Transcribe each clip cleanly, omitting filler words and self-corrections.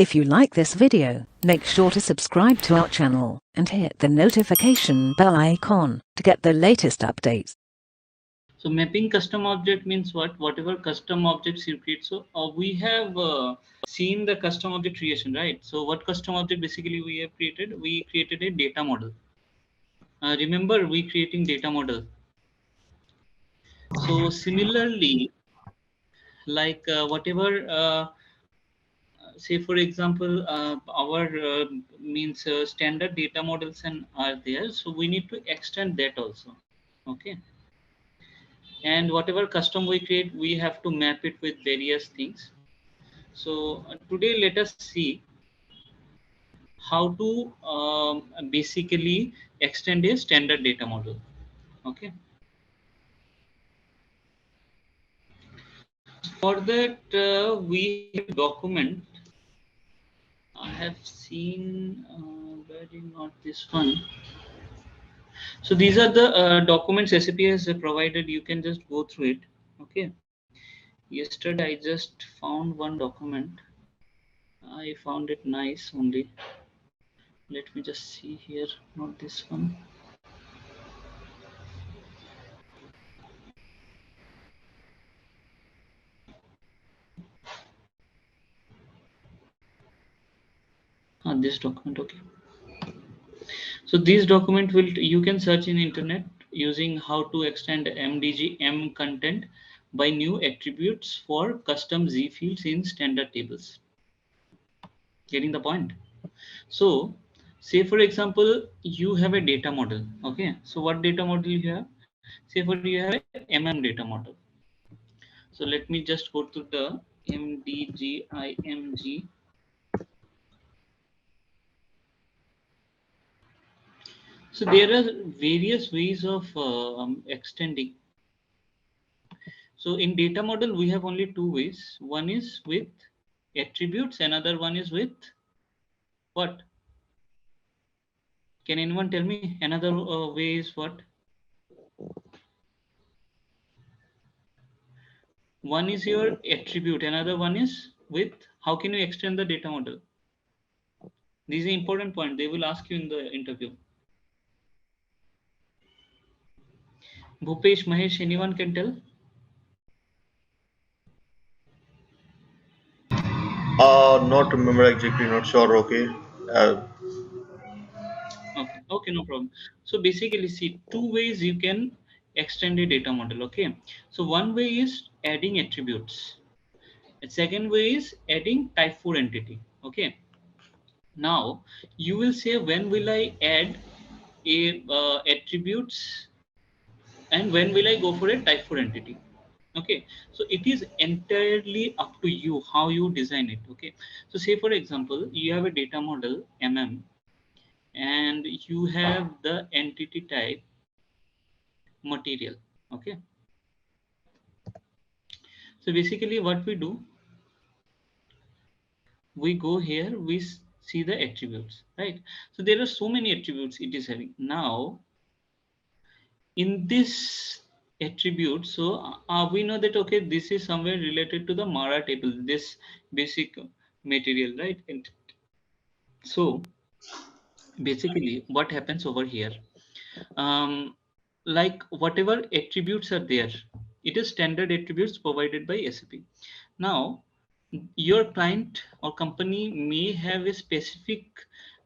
If you like this video, make sure to subscribe to our channel and hit the notification bell icon to get the latest updates. So mapping custom object means what? Whatever custom objects you create. So we have seen the custom object creation, right? So what custom object basically we have created? We created a data model. Remember, we creating data model. So similarly, like whatever, say for example, our means standard data models and are there. So we need to extend that also. Okay. And whatever custom we create, we have to map it with various things. So today let us see how to basically extend a standard data model. Okay. For that we have a document. I have seen, but not this one. So these are the documents SAP has provided. You can just go through it. Okay. Yesterday I just found one document. I found it nice only. Let me just see here, not this one. This document, okay. So this document will, you can search in internet using how to extend MDG M content by new attributes for custom Z fields in standard tables. Getting the point? So say for example, you have a data model. Okay. So what data model you have? Say for you have a MM data model. So let me just go to the MDG IMG. So there are various ways of extending. So in data model, we have only two ways. One is with attributes, another one is with what? Can anyone tell me? Another way is what? One is your attribute, another one is with, how can you extend the data model? This is an important point. They will ask you in the interview. Bhupesh, Mahesh, anyone can tell? Not remember exactly, not sure. Okay. Okay, no problem. So basically, see, two ways you can extend a data model. Okay, so one way is adding attributes. The second way is adding type 4 entity. Okay, now you will say, when will I add a attributes and when will I go for a type 4 entity? Okay, so it is entirely up to you how you design it. Okay, so say for example, you have a data model MM and you have the entity type material. Okay, so basically what we do, we go here, we see the attributes, right? So there are so many attributes it is having. Now in this attribute, so we know that, okay, this is somewhere related to the Mara table, this basic material, right? And so basically what happens over here, like whatever attributes are there, it is standard attributes provided by SAP. Now your client or company may have a specific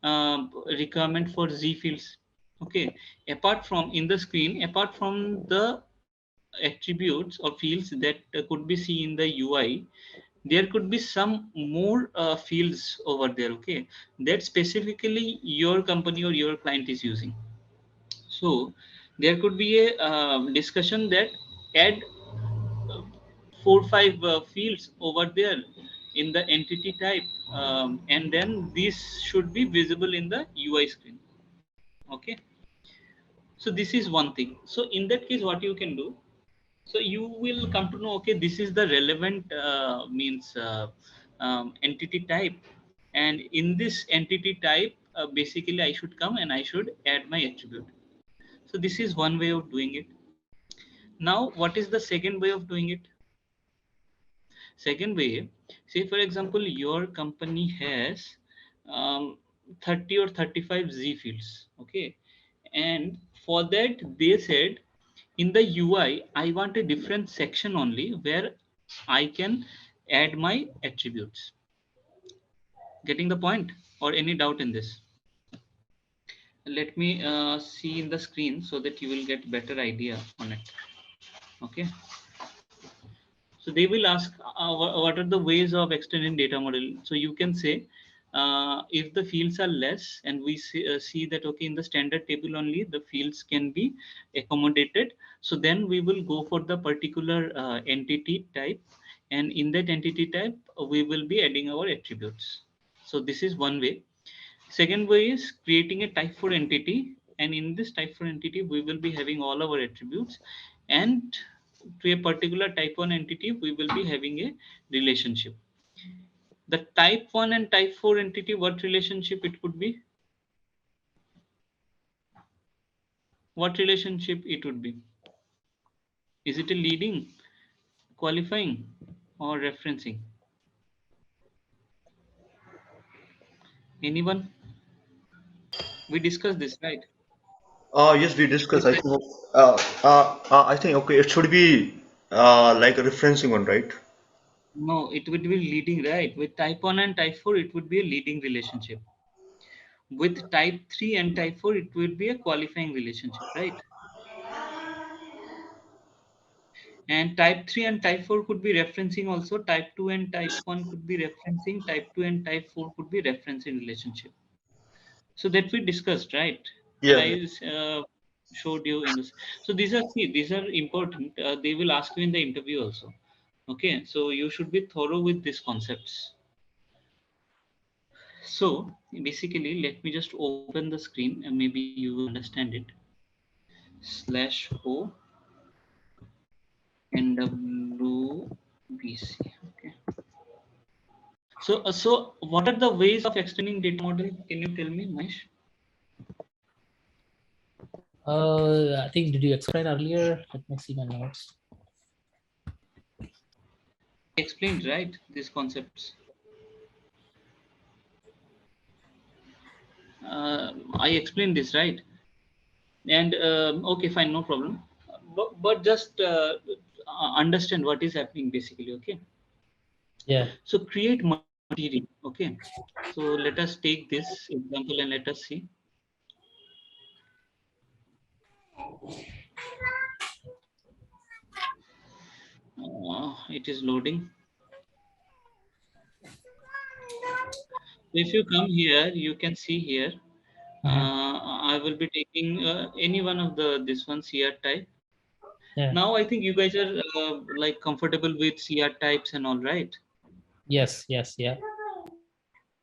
requirement for Z fields. Okay, apart from, in the screen, apart from the attributes or fields that could be seen in the UI, there could be some more fields over there. Okay, that specifically your company or your client is using. So there could be a discussion that add 4 5 fields over there in the entity type, and then this should be visible in the UI screen. Okay, so this is one thing. So in that case, what you can do, so you will come to know, okay, this is the relevant means entity type, and in this entity type, basically I should come and I should add my attribute. So this is one way of doing it. Now what is the second way of doing it? Second way, say for example, your company has 30 or 35 Z fields, okay, and for that they said in the UI, I want a different section only where I can add my attributes. Getting the point, or any doubt in this? Let me see in the screen so that you will get better idea on it. Okay. So they will ask what are the ways of extending data model. So you can say if the fields are less and we see that okay in the standard table only the fields can be accommodated. So then we will go for the particular entity type, and in that entity type we will be adding our attributes. So this is one way. Second way is creating a type 4 entity, and in this type 4 entity, we will be having all our attributes, and to a particular type 1 entity, we will be having a relationship. The type 1 and type 4 entity, what relationship it could be? What relationship it would be? Is it a leading, qualifying, or referencing? Anyone? We discussed this, right? Yes, we discussed. With I the, think. I think okay. It should be like a referencing one, right? no, it would be leading, right? With type 1 and type 4, it would be a leading relationship. With type 3 and type 4 it will be a qualifying relationship, right? And type 3 and type 4 could be referencing also. Type 2 and type 1 could be referencing. Type 2 and type 4 could be referencing relationship. So that we discussed, right? That Yeah. I showed you in this. So these are important. They will ask you in the interview also. Okay, so you should be thorough with these concepts. So basically let me just open the screen and maybe you will understand it. Slash O NWBC. Okay. So what are the ways of extending data model? Can you tell me, Mahesh? I think did you explain earlier? Let me see my notes. Explained, right? These concepts. I explained this, right? And okay, fine, no problem. But just understand what is happening basically. Okay. Yeah. So create material. Okay. So let us take this example and let us see. It is loading. If you come here, you can see here. I will be taking any one of the this one CR type. Yeah. Now I think you guys are like comfortable with CR types and all, right? Yes. Yes. Yeah.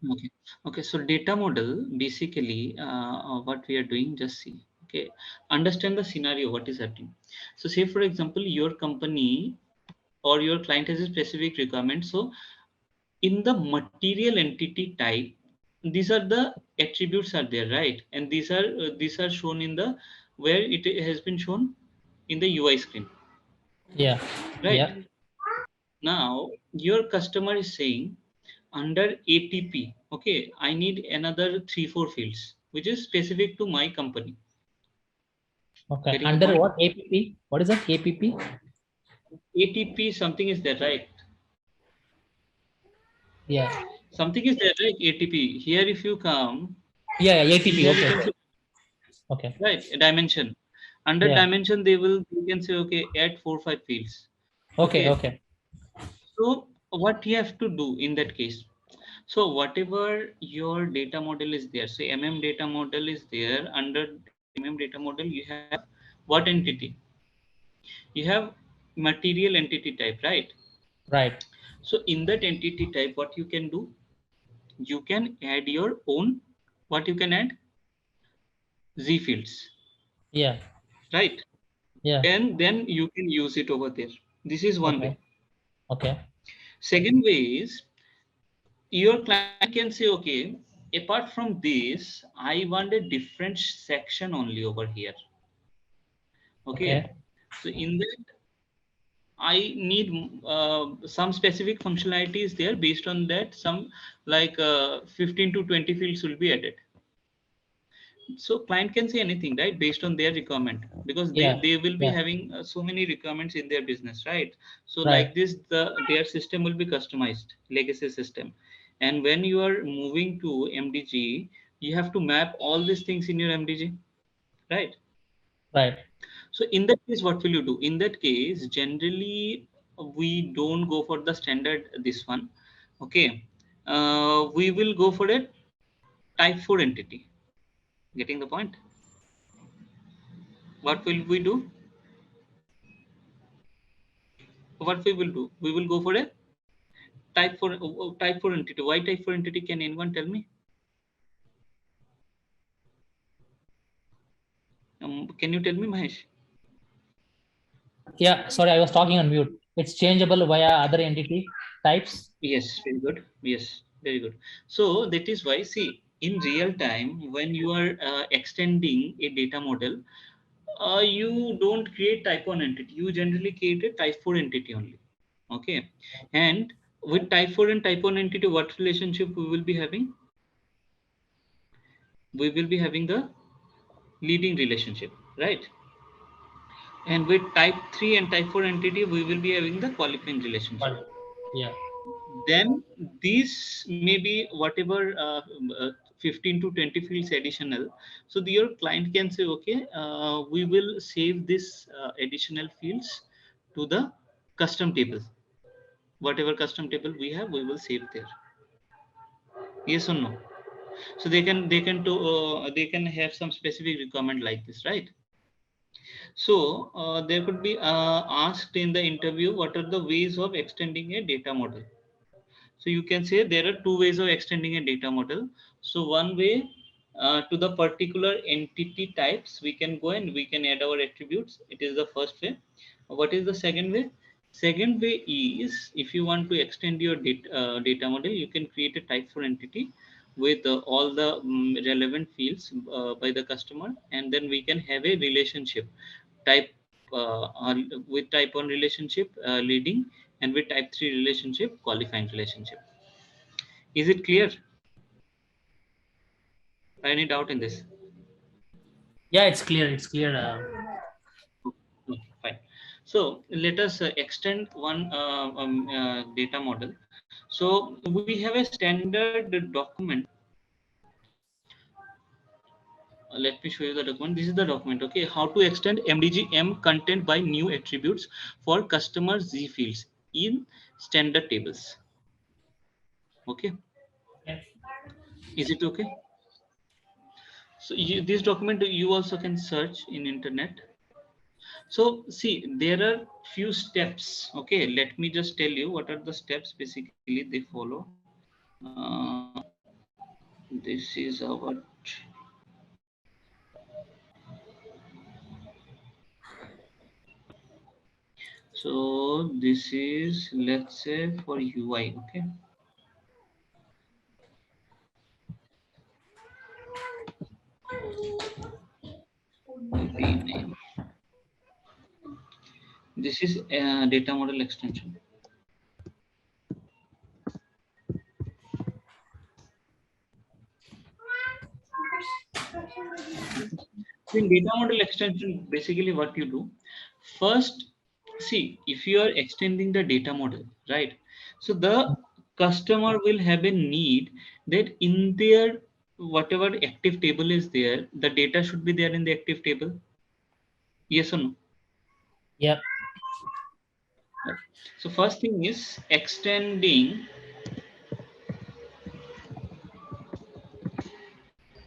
Okay. Okay. So data model basically what we are doing. Just see. Okay. Understand the scenario. What is happening? So say for example, your company or your client has a specific requirement. So in the material entity type, these are the attributes are there, right? And these are shown in the where it has been shown in the UI screen, Yeah. right? Yeah. Now your customer is saying under ATP, okay, I need another 3 4 fields which is specific to my company. Okay. Getting the Under point? what APP? What is that APP? ATP something is there, right? Yeah. Something is there, right? ATP. Here if you come, Yeah. Yeah. ATP. here you Okay. can see, Okay. right, a dimension. Under Yeah. dimension they will, you can say okay, add 4 5 fields. Okay. Okay. Okay. So what you have to do in that case, so whatever your data model is there, so data model is there. Under data model you have what entity? You have material entity type, right? Right. So in that entity type what you can do, you can add your own, what you can add, Z fields, Yeah. right? Yeah. And then you can use it over there. This is one way. Okay. Okay. Second way is your client can say okay, apart from this I want a different section only over here. Okay. Okay. So in that I need some specific functionalities there. Based on that, some like 15 to 20 fields will be added. So client can say anything, right, based on their requirement, because they will be having so many requirements in their business, right? So like this, their system will be customized legacy system, and when you are moving to MDG, you have to map all these things in your MDG, right? Right. So in that case, what will you do? In that case, generally we don't go for the standard this one. Okay, we will go for a type 4 entity. Getting the point? What will we do? What we will do? We will go for a type 4 entity. Why type 4 entity? Can anyone tell me? Can you tell me, Mahesh? Yeah, sorry, I was talking on mute. It's changeable via other entity types. Yes, very good. Yes, very good. So that is why, see, in real time, when you are extending a data model, you don't create type 1 entity. You generally create a type 4 entity only. Okay. And with type 4 and type 1 entity, what relationship we will be having? We will be having the leading relationship, right? And with type 3 and type 4 entity, we will be having the qualifying relationship. Yeah. Then these may be whatever 15 to 20 fields additional. So your client can say, okay, we will save this additional fields to the custom table. Whatever custom table we have, we will save there. Yes or no? So they can have some specific requirement like this, right? So there could be asked in the interview, what are the ways of extending a data model? So you can say there are two ways of extending a data model. So one way, to the particular entity types, we can go and we can add our attributes. It is the first way. What is the second way? Second way is, if you want to extend your data model, you can create a type 4 entity with all the relevant fields by the customer, and then we can have a relationship type with type 1 relationship leading, and with type 3 relationship qualifying relationship. Is it clear? Any doubt in this? Yeah, it's clear. It's clear. Okay, fine. So let us extend one data model. So we have a standard document. Let me show you the document. This is the document. Okay, how to extend MDG M content by new attributes for customer Z fields in standard tables. Okay. Is it okay? So this document you also can search in internet. So see, there are few steps. Okay, let me just tell you what are the steps basically they follow. This is our so this is, let's say, for UI. Okay. Rename. This is a data model extension. In data model extension, basically what you do, first, see, if you are extending the data model, right? So the customer will have a need that in their whatever active table is there, the data should be there in the active table. Yes or no? Yep. So first thing is extending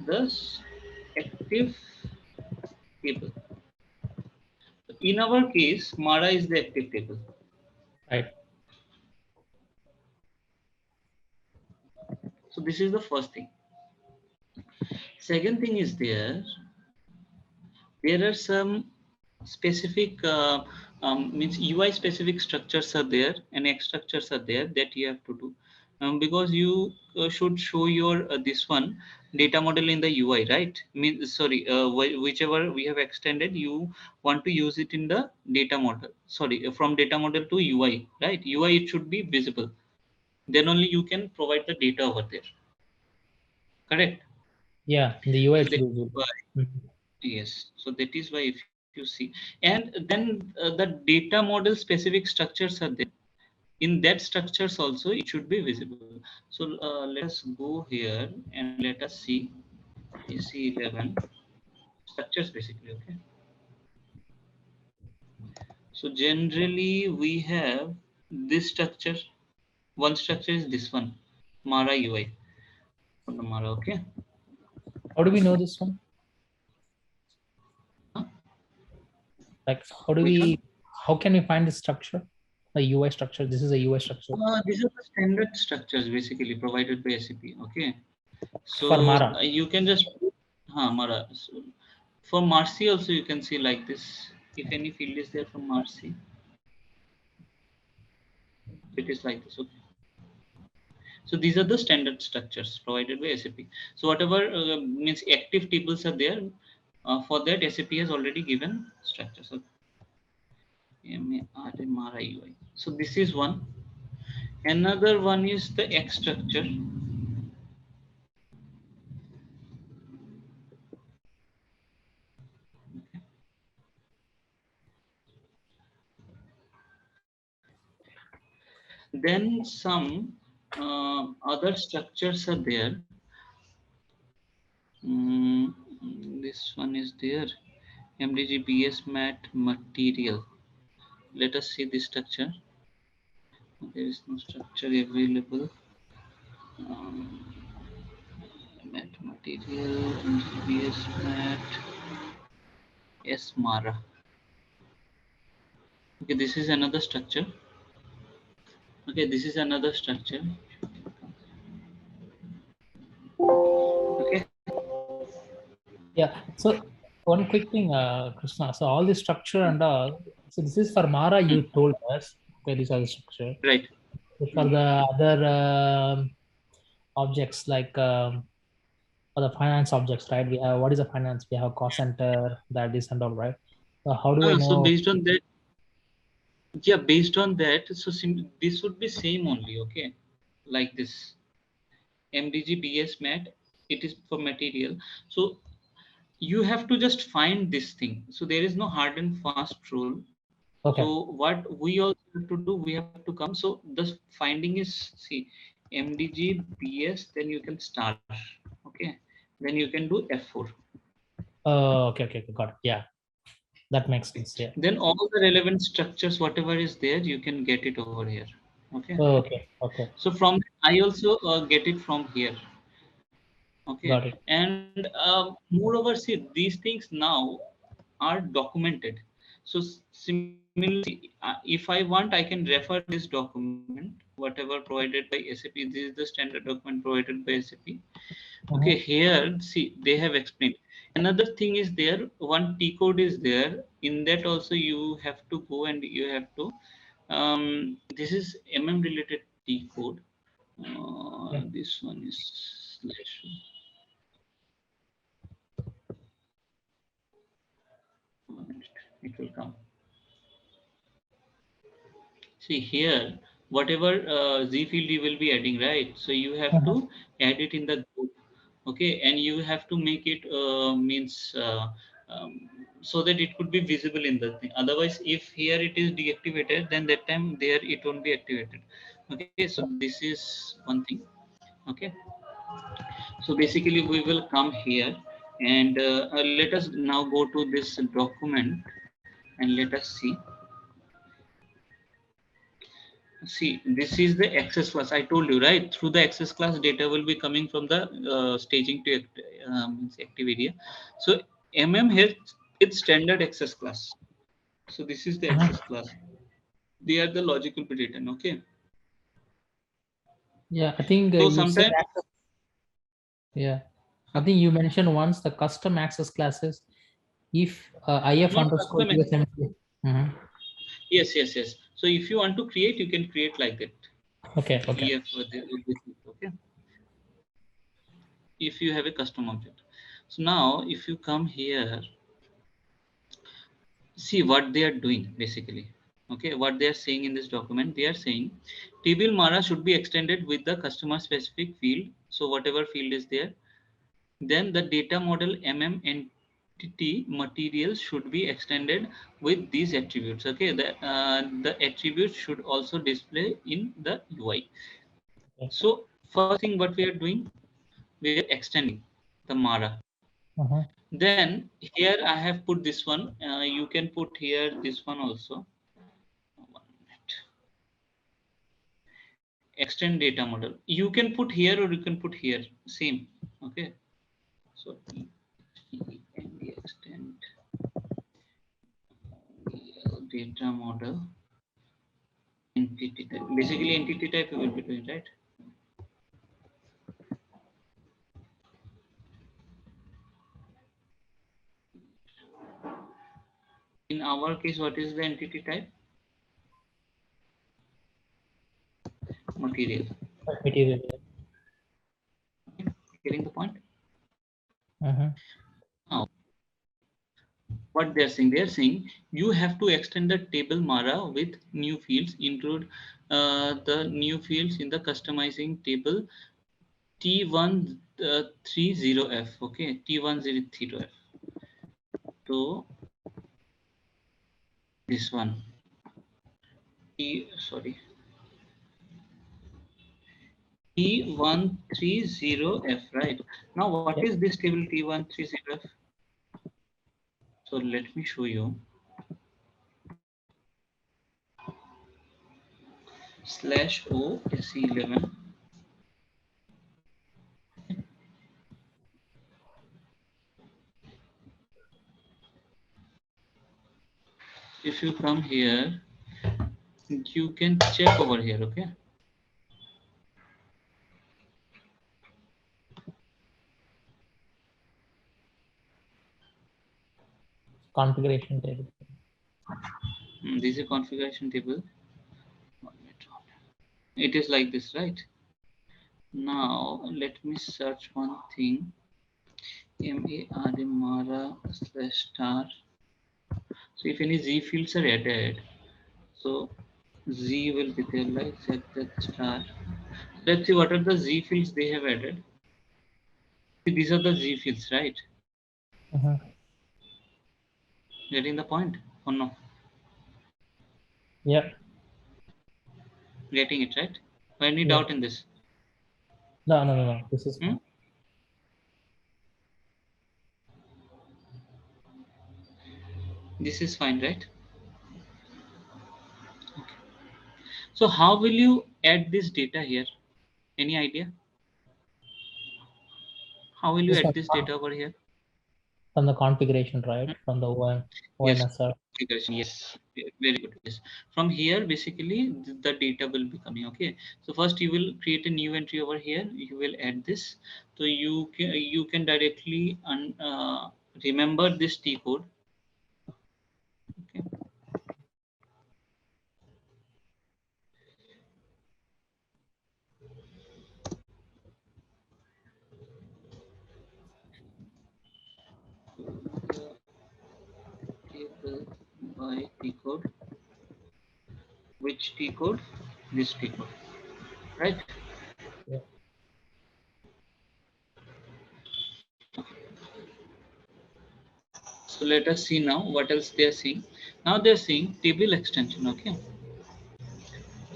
the active table. In our case, Mara is the active table. Right. So this is the first thing. Second thing is there are some specific means UI specific structures are there and X structures are there that you have to do. because you should show your this one data model in the UI, right? Sorry, whichever we have extended, you want to use it in the data model. Sorry, from data model to UI, right? UI, it should be visible. Then only you can provide the data over there. Correct. Yeah, in the UI So it should that be is visible. why, Mhm. yes. So that is why if you see, and then the data model specific structures are there. In that structures also it should be visible. So let us go here and let us see AC11 structures basically. Okay. So generally we have this structure. One structure is this one, Mara UI for the Mara. Okay. How do we know this one? Huh? Like, Which one? how can we find the structure? The UI structure. This is a UI structure These are the standard structures basically provided by SAP. Okay. for So Mara. you can just Mara. So for Marcy also you can see like this. If any field is there from Marcy, it is like this. Okay. So these are the standard structures provided by SAP. So whatever means active tables are there, for that SAP has already given structures. So MARA UI. So this is one. Another one is the X structure. Then some other structures are there. Mm, this one is there. MDG BS mat material. Let us see this structure. There is no structure available. Um, mat material, BS mat, Mara. Okay, this is another structure. Okay, this is another structure. Okay. Yeah. So one quick thing, Krishna. So all this structure and so this is for Mara. Hmm. You told us okay, these are the structure. Right. So for the other objects like for the finance objects, right? We have what is a finance? We have cost center, that is and all, right? So how do I So know? based on that, yeah, based on that, so this would be same only. Okay, like this MDG BS mat. It is for material. So you have to just find this thing. So there is no hard and fast rule. Okay. So what we also have to do, we have to come. So the finding is, see, MDG BS, then you can start. Okay, then you can do F4. Okay, got it. Yeah, that makes sense. Yeah. Then all the relevant structures, whatever is there, you can get it over here. Okay. Okay, So from I also get it from here. Okay, got it. and moreover, see, these things now are documented. So similarly, if I want, I can refer this document, whatever provided by SAP. This is the standard document provided by SAP. Okay, here, see, they have explained. Another thing is there, one T code is there. In that also you have to go and you have to, this is related T code. Yeah. This one is slash. It will come. See here, whatever Z field you will be adding, right? So you have to add it in the group, okay? And you have to make it means so that it could be visible in the thing. Otherwise, if here it is deactivated, then that time there it won't be activated. Okay, so this is one thing. Okay, so basically we will come here and let us now go to this document and let us see. See, this is the access class. I told you, right? Through the access class, data will be coming from the staging to active area. So here, it's standard access class. So this is the access class. They are the logical be written. Okay. Yeah, I think So you said sometimes, access. Yeah, I think you mentioned once the custom access classes. If if not underscore custom. USMT. Mhm. Yes. So if you want to create, you can create like that. Okay. EF okay, if you have a custom object. So now if you come here, see what they are doing basically. Okay, what they are saying in this document, they are saying table Mara should be extended with the customer specific field. So whatever field is there, then the data model entity materials should be extended with these attributes. Okay, the attributes should also display in the UI. Okay. So first thing what we are doing, we are extending the Mara. Then here I have put this one. You can put here this one also. 1 minute. Extend data model. You can put here or you can put here. Same. Okay. So extend data model entity type. Basically entity type you will be doing, right? In our case, what is the entity type? Material. Material. Okay. Getting the point? Now, what they're saying you have to extend the table Mara with new fields, include the new fields in the customizing table T130F. Okay, T130F. So this one, T130F, right? Now, what is this table T130F? So let me show you. /O SE11. If you come here, you can check over here, okay? Configuration table. This is a configuration table. It is like this, right? Now let me search one thing. Mara /star. So if any Z fields are added, so Z will be there like that star. Let's see what are the Z fields they have added. These are the Z fields, right? Getting the point or no? Yeah. Getting it, right? Any doubt in this? No. This is fine. This is fine, right? Okay. So how will you add this data here? Any idea? How will you add this data over here? From the configuration, right? From the OMSR. Yes, very good. Yes, from here basically the data will be coming. Okay, so first you will create a new entry over here. You will add this, so you can directly remember this T code. Okay. Table by T code. Which T code? This T code, right? Yeah. So let us see now what else they are saying. Now they are saying table extension. Okay.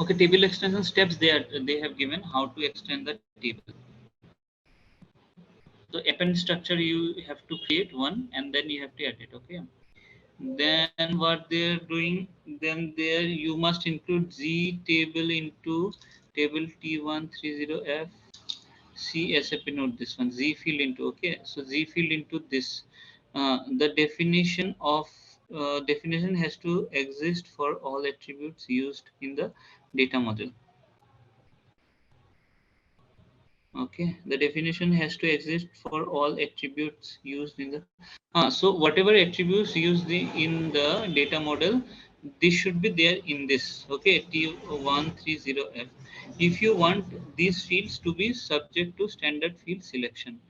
Okay, table extension steps they have given how to extend the table. So append structure you have to create one and then you have to add it. Okay. Then what they're doing, then there you must include Z table into table T130F. C SAP note this one Z field into. Okay, so Z field into this. The definition has to exist for all attributes used in the data model. Okay, the definition has to exist for all attributes used in the so whatever attributes used in the data model, this should be there in this, okay, T130F. If you want these fields to be subject to standard field selection,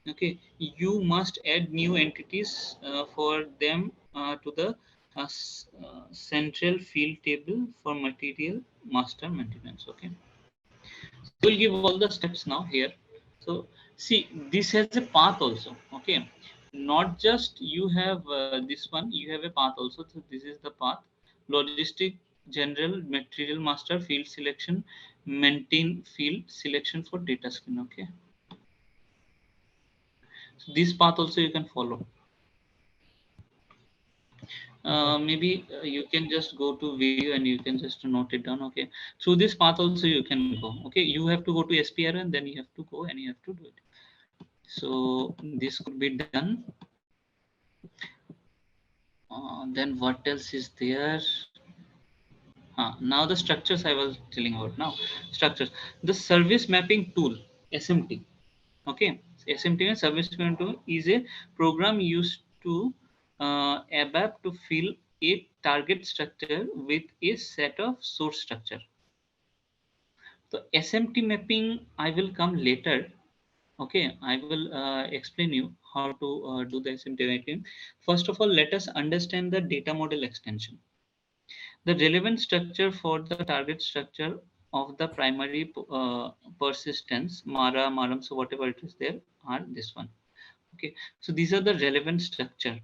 okay, you must add new entities for them to the central field table for material master maintenance. Okay, so I will give all the steps now here. So see, this has a path also. Okay, not just you have this one, you have a path also. So this is the path: logistic, general, material master, field selection, maintain field selection for data screen. Okay, so this path also you can follow. Maybe you can just go to video and you can just note it down. Okay, through this path also you can go. Okay, you have to go to SPR and then you have to go and you have to do it. So this could be done. Then what else is there? Now the structures I was telling about. Now structures, the service mapping tool, SMT. Okay, SMT and service mapping tool is a program used to ABAP to fill a target structure with a set of source structure. So SMT mapping I will come later. Okay, I will explain you how to do the SMT mapping. First of all, let us understand the data model extension. The relevant structure for the target structure of the primary persistence, Mara, Maram, so whatever it is there, are this one. Okay, so these are the relevant structure.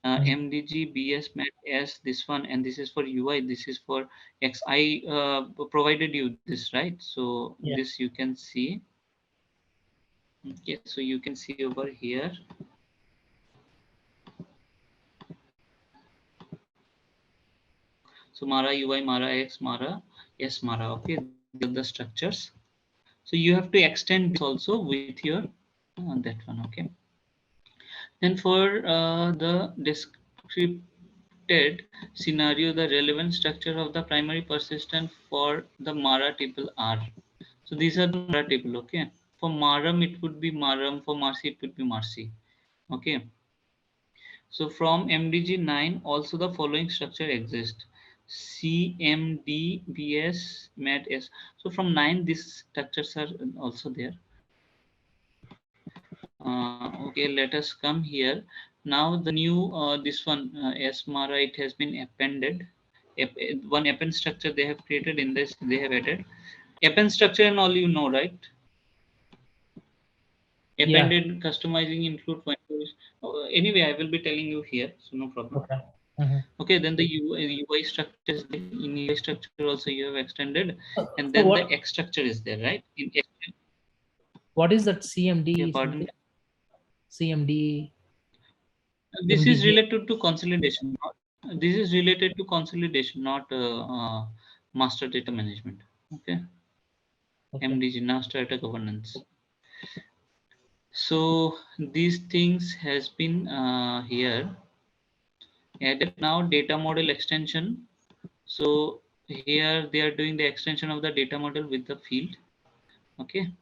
MDG, BS, MAT, S, this one, and this is for UI, this is for X. I provided you this, right? So Yeah. this you can see. Okay, so you can see over here. So Mara UI, Mara X, Mara S, Mara. Okay, these are the structures. So you have to extend this also with your that one. Okay. Then for the descripted scenario, the relevant structure of the primary persistent for the Mara table are. So these are the Mara table. Okay. For Maram it would be Maram. For Marcy it would be Marcy. Okay. So from MDG 9 also the following structure exists: CMDBS MAT-S. So from 9 these structures are also there. Okay, let us come here. Now the new this one SMARA, it has been appended. One append structure they have created in this, they have added append structure and all, you know, right? Yeah. Appended customizing include windows. Anyway, I will be telling you here, so no problem. Okay. Mhm. Okay, then the UI structures, in UI structure also you have extended, and So then the X structure is there, right? what is that CMD Pardon something? me. CMD This is MDG. related to consolidation. This is related to consolidation, not master data management. Okay, Okay. MDG, Master Data Governance. So these things has been here added. Now data model extension. So here they are doing the extension of the data model with the field. Okay,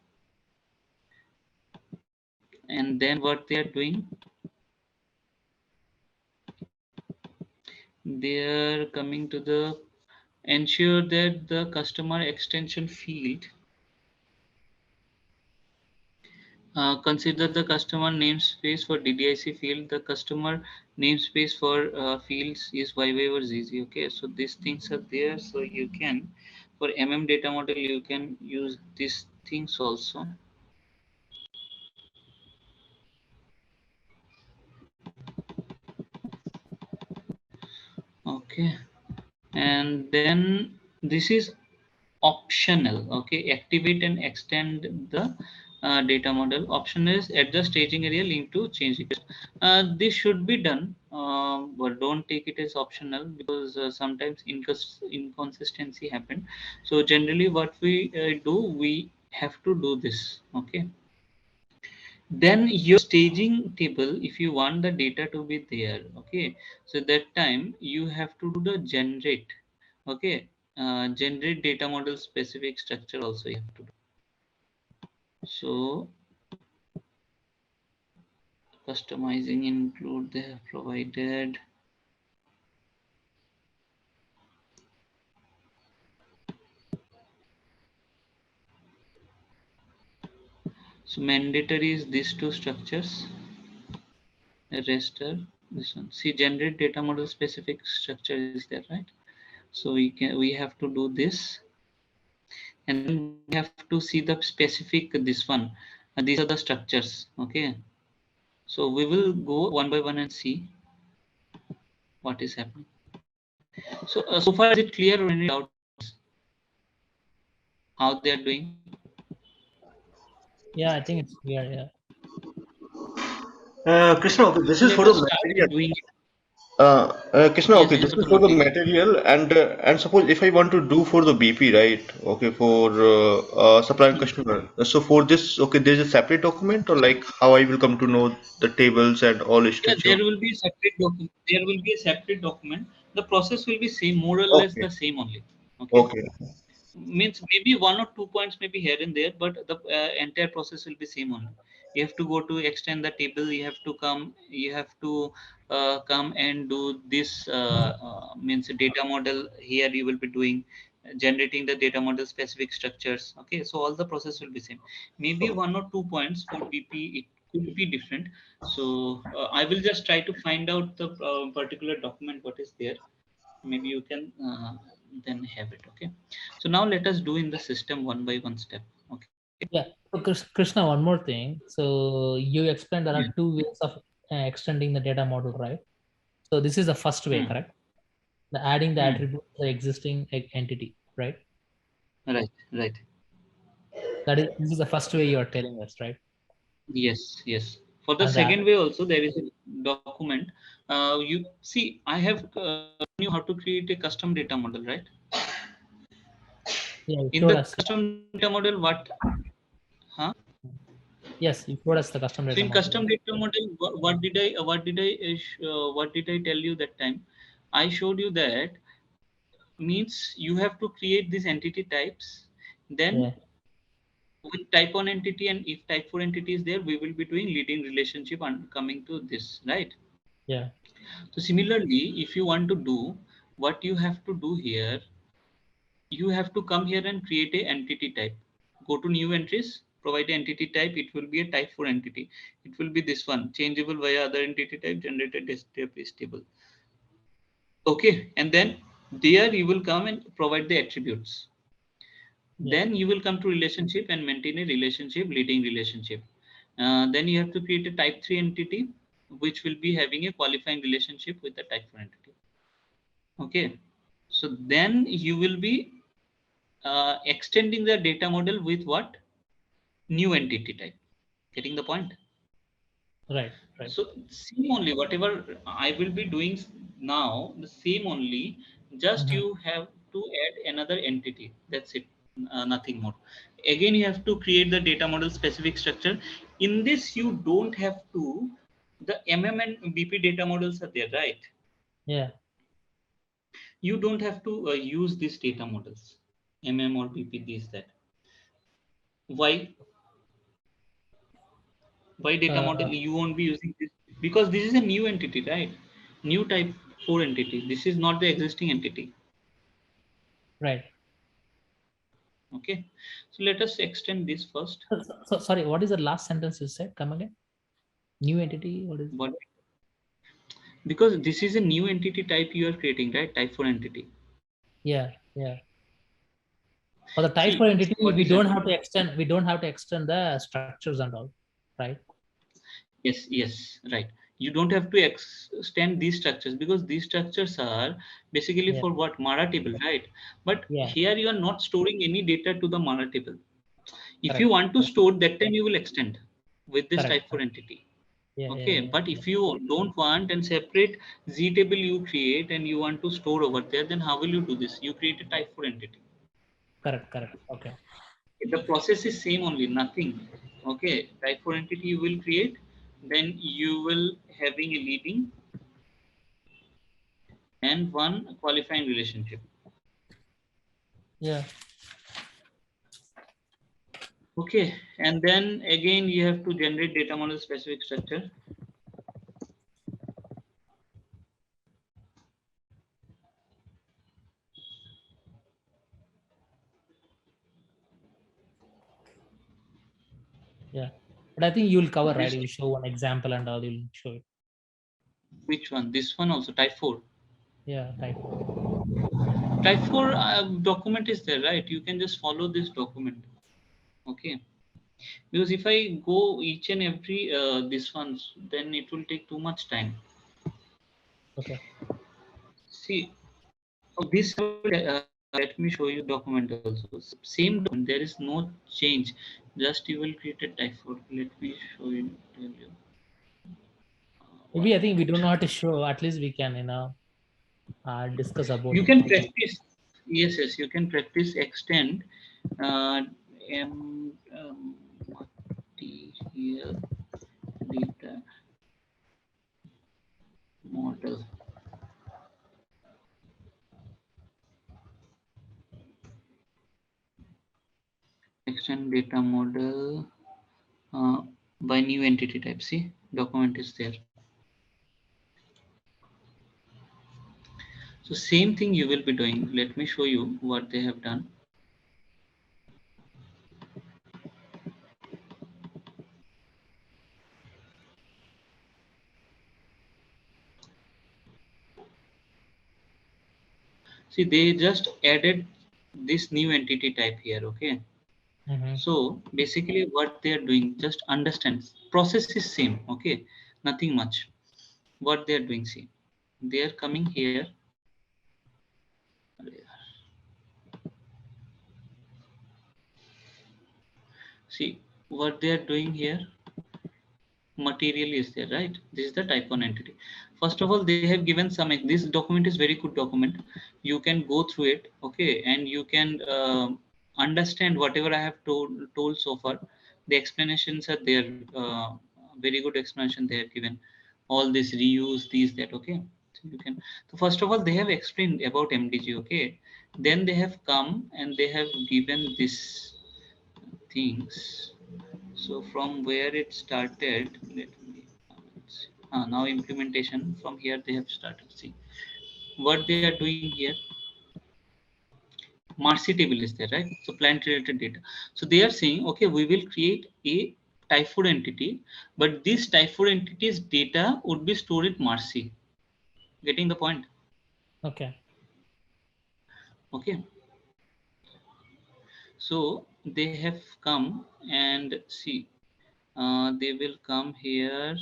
and then what they are doing, they are coming to the ensure that the customer extension field consider the customer namespace for DDIC field. The customer namespace for fields is YY or ZZ. Okay, so these things are there. So you can, for data model, you can use these things also. Okay, and then this is optional. Okay, activate and extend the data model. Option is adjust staging area link to change request. This should be done, but don't take it as optional, because sometimes inconsistency happen. So generally what we do, we have to do this. Okay, then your staging table, if you want the data to be there, okay, so that time you have to do the generate. Okay, generate data model specific structure also you have to do. So customizing include, they have provided. So mandatory is these two structures. Raster, this one. See, generate data model specific structure is there, right? So we have to do this, and then we have to see the specific this one. These are the structures. Okay. So we will go one by one and see what is happening. So so far, is it clear or any doubts how they are doing? Yeah, I think it's clear. Yeah. Krishna, okay, this So is let for the us start material. doing it. Krishna, Yes, okay, yes, this for is the for the material. material, and suppose if I want to do for the BP, right? Okay, for supply and customer. So for this, okay, there's a separate document, or like how I will come to know the tables and all Yeah, structure. there will be a separate document. There will be a separate document. The process will be same, more or less Okay, the same only. Okay. okay, Means maybe 1 or 2 points may be here and there, but the entire process will be same only. You have to go to extend the table. You have to come and do this means data model. Here you will be doing generating the data model specific structures. Okay, so all the process will be same. Maybe 1 or 2 points for BP it could be different. So I will just try to find out the particular document what is there. Maybe you can then have it. Okay, so now let us do in the system one by one step. Okay. Yeah. So Krishna, one more thing. So you explained there Yeah. are two ways of extending the data model, right? So this is the first way, Hmm. correct? The adding the Hmm. attribute to the existing entity, right? Right, right. That is, this is the first way you are telling us, right? Yes, yes. For the And second way also there is a document. You see, I have you how to create a custom data model, right? yeah, you In showed the us. custom data model, what? Huh? Yes, you showed us the custom So data in model. custom data model, what did I tell you that time? I showed you that means you have to create these entity types. Then Yeah, with type 1 entity and if type 4 entity is there, we will be doing leading relationship and coming to this, right? yeah, So similarly, if you want to do what you have to do here, you have to come here and create a entity type. Go to new entries, provide an entity type. It will be a type 4 entity. It will be this one, changeable via other entity type, generated desktop is table. Okay, and then there you will come and provide the attributes. yeah, Then you will come to relationship and maintain a relationship, leading relationship. Then you have to create a type 3 entity, which will be having a qualifying relationship with the type 4 entity. Okay. So then you will be extending the data model with what? New entity type. Getting the point? right, right. So same only, whatever I will be doing now, the same only, just Mhm. you have to add another entity. That's it, nothing more. Again, you have to create the data model specific structure. In this, you don't have to, the MM and BP data models are there, right? Yeah. You don't have to use these data models, MM or BP, these, that. Why? Why data model? Uh, You won't be using this because this is a new entity, right? New type 4 entity. This is not the existing entity. right. Okay. So let us extend this first. So, sorry, what is the last sentence you said? Come again. New entity. What is? But because this is a new entity type you are creating, right? Type 4 entity. Yeah, yeah. For the type See 4 entity, what we is don't happening. have to extend. We don't have to extend the structures and all, right? Yes, yes, right. You don't have to extend these structures because these structures are basically Yeah, for what? Mara table, right? But yeah. here you are not storing any data to the Mara table. If you Correct. want to store that time, you will extend with this Correct. type 4 entity. Yeah, yeah, Okay, yeah, but yeah. if you don't want and separate Z table you create and you want to store over there, then how will you do this? You create a type 4 entity. Correct, correct. Okay. The process is same only, nothing. Okay, type 4 entity you will create, then you will having a leading and one qualifying relationship. Yeah, Okay, and then again you have to generate data model specific structure. yeah. But I think you'll cover, right? You'll show one example and all. You'll show it. Which one? This one also, type 4. Yeah, type 4. Type 4 document is there, right? You can just follow this document. Okay. Because if I go each and every this ones, then it will take too much time. Okay. See, this let me show you document also. Same document, there is no change. Just you will create a type 4. Let me show you. Tell you. Maybe I think we don't know how to show. At least we can, discuss about You it. can practice. Yes, you can practice extend material data model. Extend data model by new entity type. See, document is there. So same thing you will be doing. Let me show you what they have done. See, they just added this new entity type here. Okay. So basically what they are doing, just understand, process is same. Okay. Nothing much. What they are doing, see, they are coming here. See what they are doing here. Material is there, right? This is the type 1 entity. First of all, they have given some. This document is very good document. You can go through it, okay, and you can understand whatever I have told so far. The explanations are there. Very good explanation they have given. All this reuse, these, that, okay. So you can. So first of all, they have explained about MDG, okay. Then they have come and they have given this things. So from where it started, let me now implementation from here they have started. See what they are doing here. Marcy table is there, right? So plant related data. So they are saying, okay, we will create a typhoid entity, but this typhoid entity's data would be stored in Marcy. Getting the point? Okay. Okay. So they have come and see, they will come here.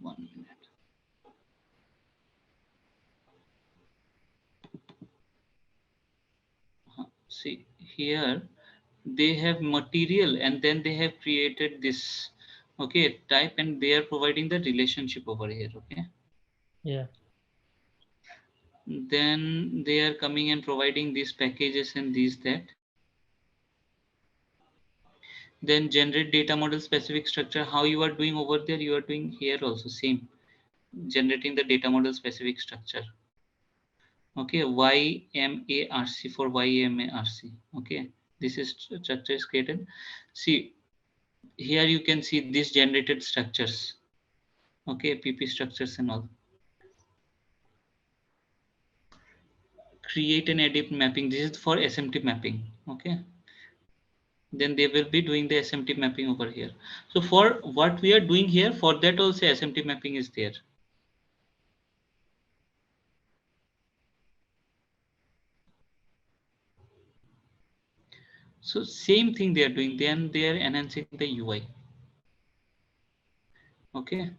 One minute. See here they have material and then they have created this, okay, type, and they are providing the relationship over here. Okay, Yeah. then they are coming and providing these packages and these, that. Then generate data model specific structure. How you are doing over there, you are doing here also same, generating the data model specific structure. Okay, YMARC for YMARC. Okay, this is structure is created. See here you can see these generated structures. Okay, PP structures and all. Create and edit mapping. This is for SMT mapping. Okay, then they will be doing the SMT mapping over here. So for what we are doing here, for that also SMT mapping is there. So same thing they are doing, then they are enhancing the UI. Okay,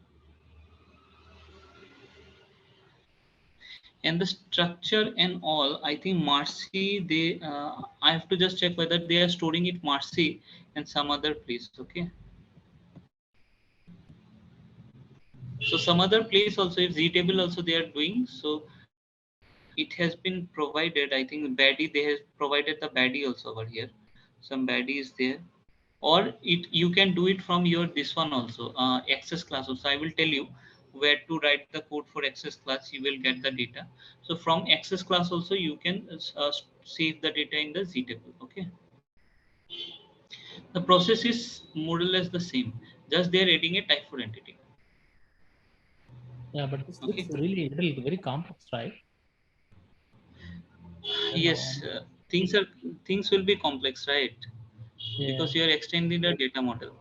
and the structure and all, I think Marcy, they I have to just check whether they are storing it Marcy and some other place. Okay, so some other place also, if Z table also they are doing. So it has been provided, I think baddie, they have provided the baddie also over here. Some baddie is there, or it you can do it from your this one also, access class also. I will tell you where to write the code for access class. You will get the data. So from access class also you can save the data in the Z table. Okay, the process is more or less the same, just they are adding a type 4 entity. Yeah, but this looks Okay, really very complex, right? I don't yes, know. things will be complex, right? Because you are extending the data model.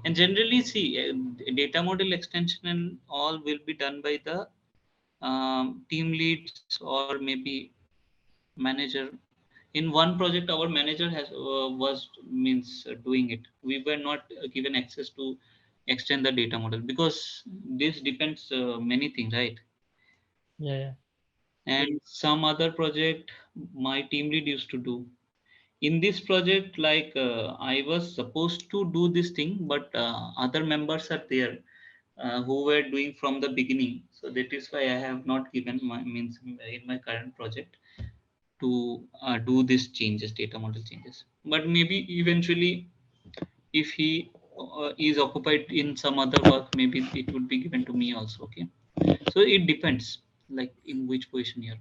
And generally, see, data model extension and all will be done by the team leads or maybe manager. In one project, our manager was doing it. We were not given access to extend the data model because this depends many things, right? Yeah. And some other project my team lead used to do. In this project, like I was supposed to do this thing, but other members are there who were doing from the beginning. So that is why I have not given my in my current project to do these changes, data model changes. But maybe eventually, if he is occupied in some other work, maybe it would be given to me also. Okay, so it depends, like in which position you're.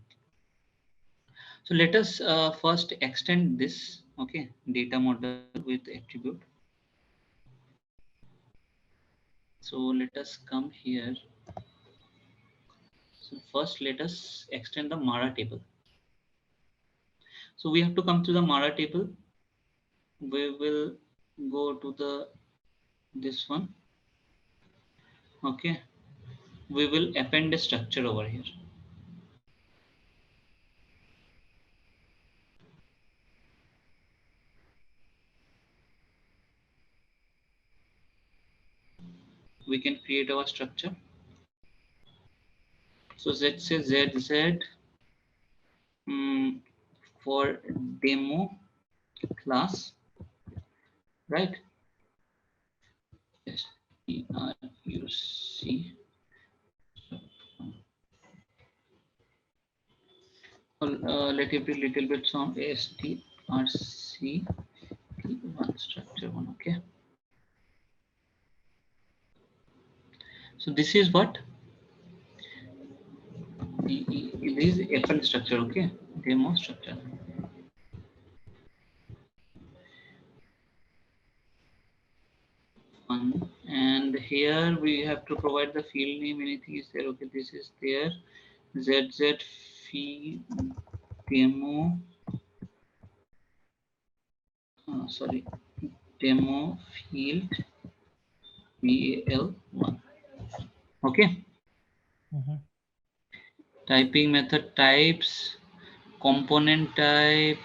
So let us first extend this, okay, data model with attribute. So let us come here. So first let us extend the Mara table. So we have to come to the Mara table. We will go to the this one. Okay. We will append a structure over here. We can create our structure. So let's say ZZ for demo class, right? Yes, ERUC. Let it be little bit some strc one structure one. Okay. So this is what this is append structure. Okay, demo structure. And here we have to provide the field name. Anything is there? Okay, this is there. ZZ fee demo. Sorry, demo field VAL1. Okay. Typing method types, component type.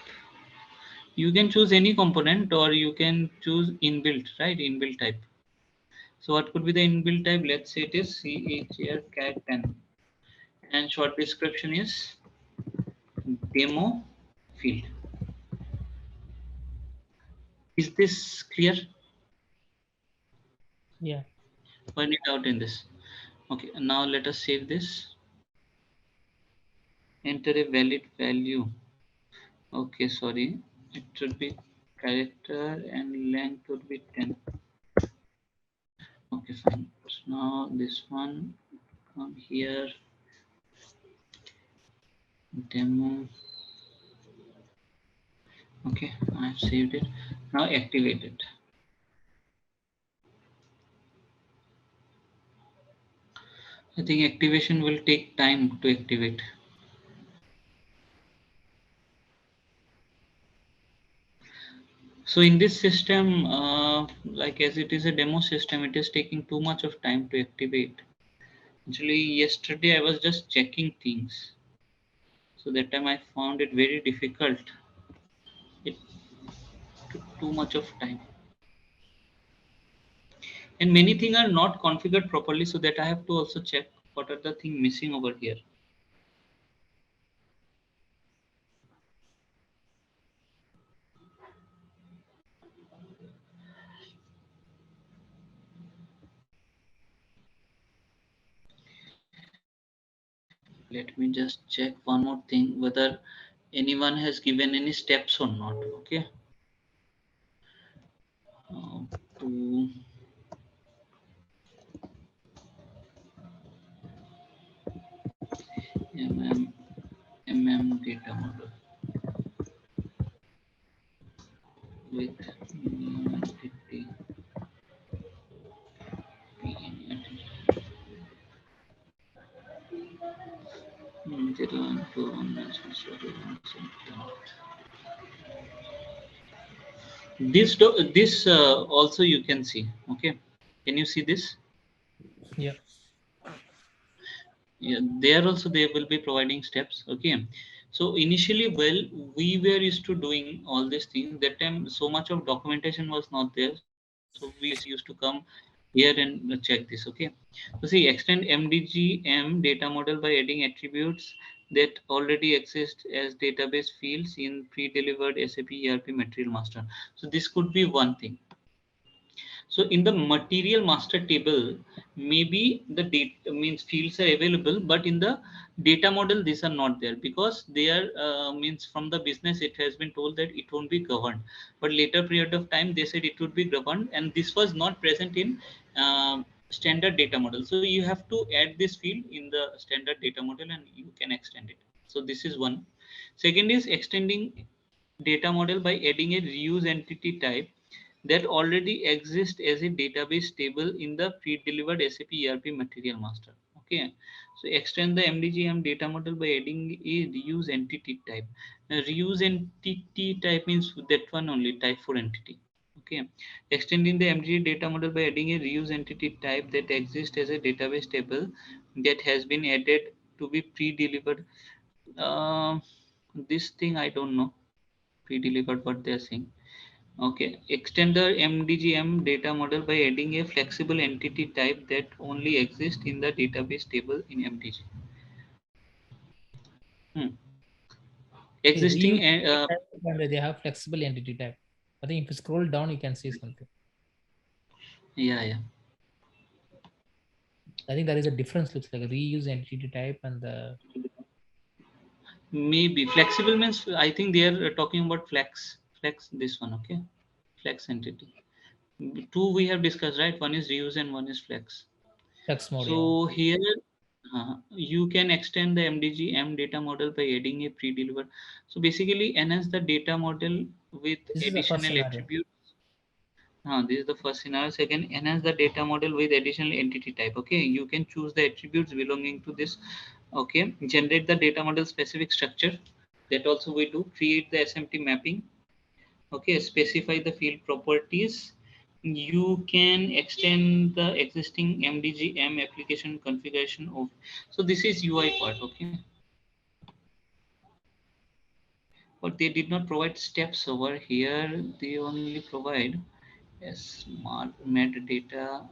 You can choose any component or you can choose inbuilt, right? Inbuilt type. So what could be the inbuilt type? Let's say it is CHR cat 10. And short description is demo field. Is this clear? Yeah. Find it out in this. Okay, now let us save this. Enter a valid value. Okay, sorry. It should be character and length would be 10. Okay, fine. So now this one, come here, demo. Okay, I've saved it. Now activate it. I think activation will take time to activate. So in this system, like as it is a demo system, it is taking too much of time to activate. Actually, yesterday I was just checking things. So that time I found it very difficult. It took too much of time. And many things are not configured properly, so that I have to also check what are the things missing over here. Let me just check one more thing, whether anyone has given any steps or not. Okay. To data model with entity This also you can see. Okay, can you see this? Yeah. Yeah, there also they will be providing steps. Okay, so initially, well, we were used to doing all these things. That time so much of documentation was not there, so we used to come here and check this. Okay, so see, extend MDGM data model by adding attributes that already exist as database fields in pre-delivered SAP ERP material master. So this could be one thing. So in the material master table, maybe the data means fields are available, but in the data model, these are not there because they are means from the business, it has been told that it won't be governed. But later period of time, they said it would be governed, and this was not present in standard data model. So you have to add this field in the standard data model, and you can extend it. So this is one. Second is extending data model by adding a reuse entity type that already exists as a database table in the pre-delivered SAP ERP material master. Okay, so extend the MDGM data model by adding a reuse entity type. Now, reuse entity type means that one only, type 4 entity. Okay, extending the MDG data model by adding a reuse entity type that exists as a database table that has been added to be pre-delivered. Uh, this thing I don't know, pre-delivered what they are saying. Okay, extend the MDGM data model by adding a flexible entity type that only exists in the database table in MDG. Hmm. See, reuse Existing, type and they have flexible entity type. I think if you scroll down, you can see something. yeah. I think there is a difference. Looks like a reuse entity type and the Maybe flexible means I think they are talking about flex this one. Okay, flex entity. Two we have discussed, right? One is reuse and one is flex. flex mode. Yeah. So here you can extend the MDG M data model by adding a pre-delivered. So basically enhance the data model with This is the first additional scenario. attributes. This is the first scenario. Second, enhance the data model with additional entity type. Okay, you can choose the attributes belonging to this. Okay, generate the data model specific structure. That also we do. Create the SMT mapping. Okay, specify the field properties. You can extend the existing MDGM application configuration of. So this is UI part. Okay, but they did not provide steps over here. They only provide a smart metadata.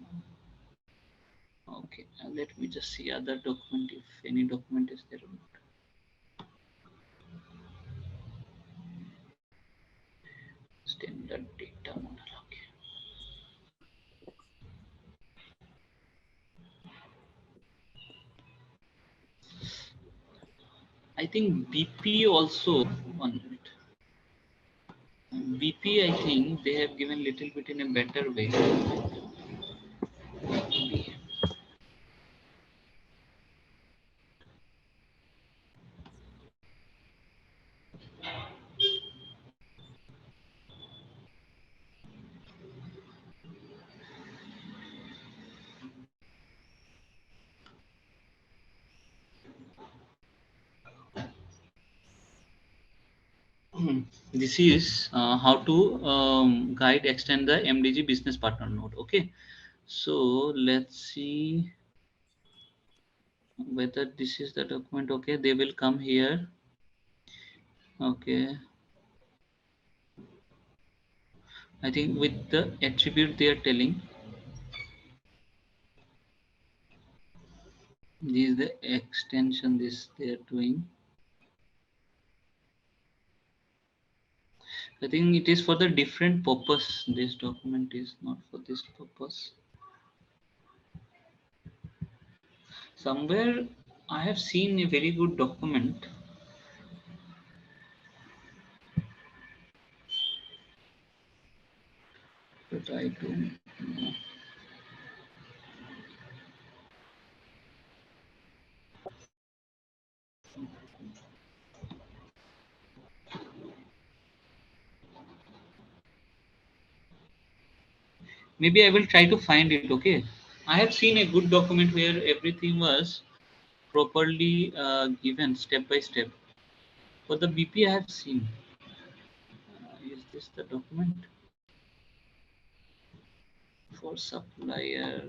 Okay, let me just see other document if any document is there or not. Standard data model. Okay. I think BP also 1 minute. BP I think they have given little bit in a better way. This is how to guide extend the MDG business partner node. Okay, so let's see whether this is the document. Okay, they will come here. Okay, I think with the attribute they are telling. This is the extension this they are doing. I think it is for the different purpose. This document is not for this purpose. Somewhere I have seen a very good document. But I don't know. Maybe I will try to find it. Okay. I have seen a good document where everything was properly given step by step. For the BP, I have seen. Is this the document? for supplier.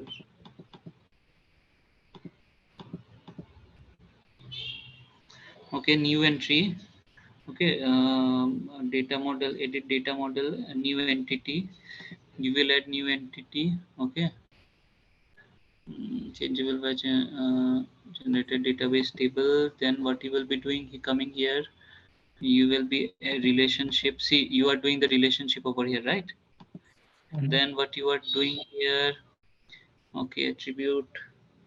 Okay, new entry. Okay, data model, edit data model, a new entity. You will add new entity. Okay, changeable by generated database table. Then what you will be doing, coming here, you will be a relationship. See, you are doing the relationship over here, right? Then what you are doing here, okay, attribute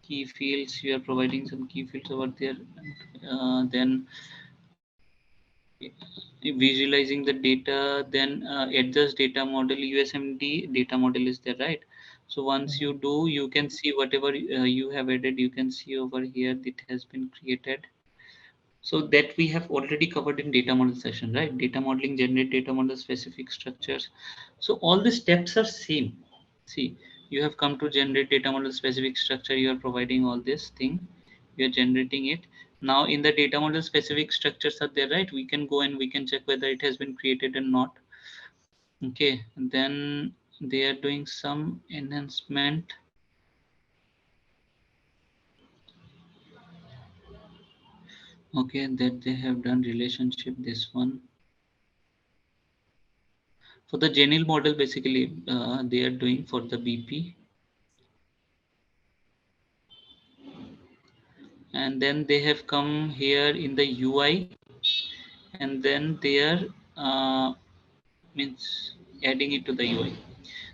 key fields, you are providing some key fields over there. Then visualizing the data, then adjust data model, USMD data model is there, right? So once you do, you can see whatever you have added, you can see over here it has been created. So that we have already covered in data model session, right? Data modeling, generate data model, specific structures. So all the steps are same. See, you have come to generate data model specific structure, you are providing all this thing, you are generating it. Now in the data model specific structures are there, right? We can go and we can check whether it has been created or not. Okay, and then they are doing some enhancement. Okay, that they have done relationship, this one. For the Genil model, basically, they are doing for the BP. And then they have come here in the UI, and then they are means adding it to the UI.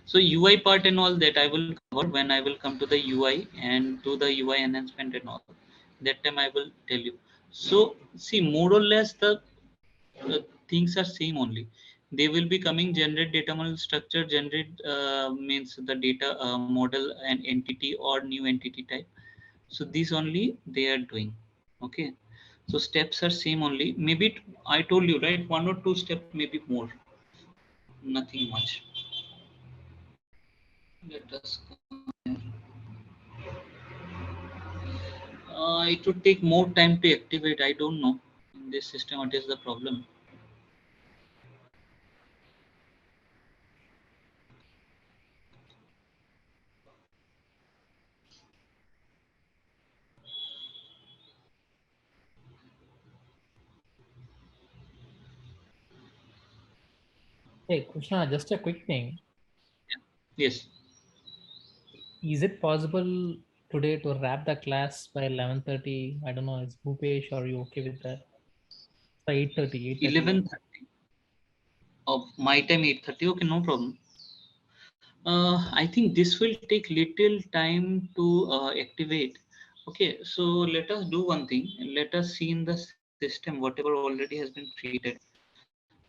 So UI part and all that I will cover when I will come to the UI and do the UI enhancement and all. That time I will tell you. So see, more or less the things are same only. They will be coming generate data model structure, generate means the data model and entity or new entity type. So these only they are doing. Okay, so steps are same only. Maybe I told you, right, one or two step, maybe more, nothing much. Let us come here. It would take more time to activate. I don't know in this system what is the problem. Hey, Krishna, just a quick thing. Yes. Is it possible today to wrap the class by 11:30? I don't know. Is Bhupesh, are you okay with that? By 8:30, 8:30. 11:30 of my time, 8:30. Okay, no problem. I think this will take little time to activate. Okay, so let us do one thing. Let us see in the system whatever already has been created.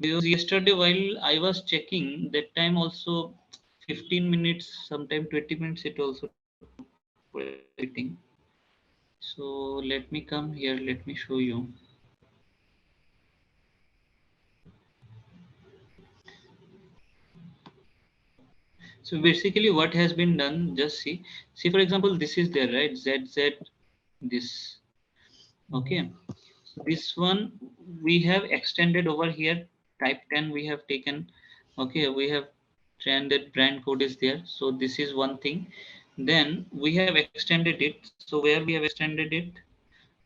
Because yesterday while I was checking, that time also 15 minutes, sometime 20 minutes it also for editing. So let me come here, let me show you. So basically what has been done, just see for example, this is there, right? ZZ, this. Okay. So this one we have extended over here. Type 10 we have taken. Okay, we have trended brand code is there. So this is one thing. Then we have extended it. So where we have extended it,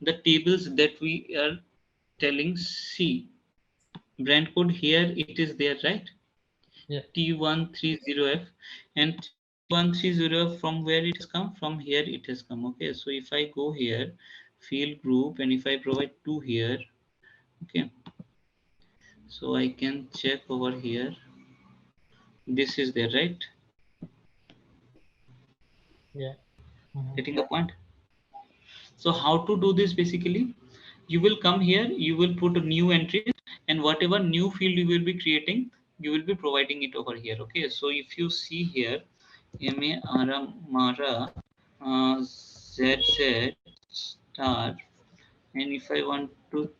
the tables that we are telling, see brand code here, it is there, right? Yeah. T130F, and T130F from where it has come, from here it has come. Okay, so if I go here, field group, and if I provide 2 here, okay, so I can check over here, this is there, right? Yeah. Getting the point? So how to do this? Basically, you will come here, you will put a new entry, and whatever new field you will be creating, you will be providing it over here. Okay, so if you see here, Mara ZZ star, and if I want to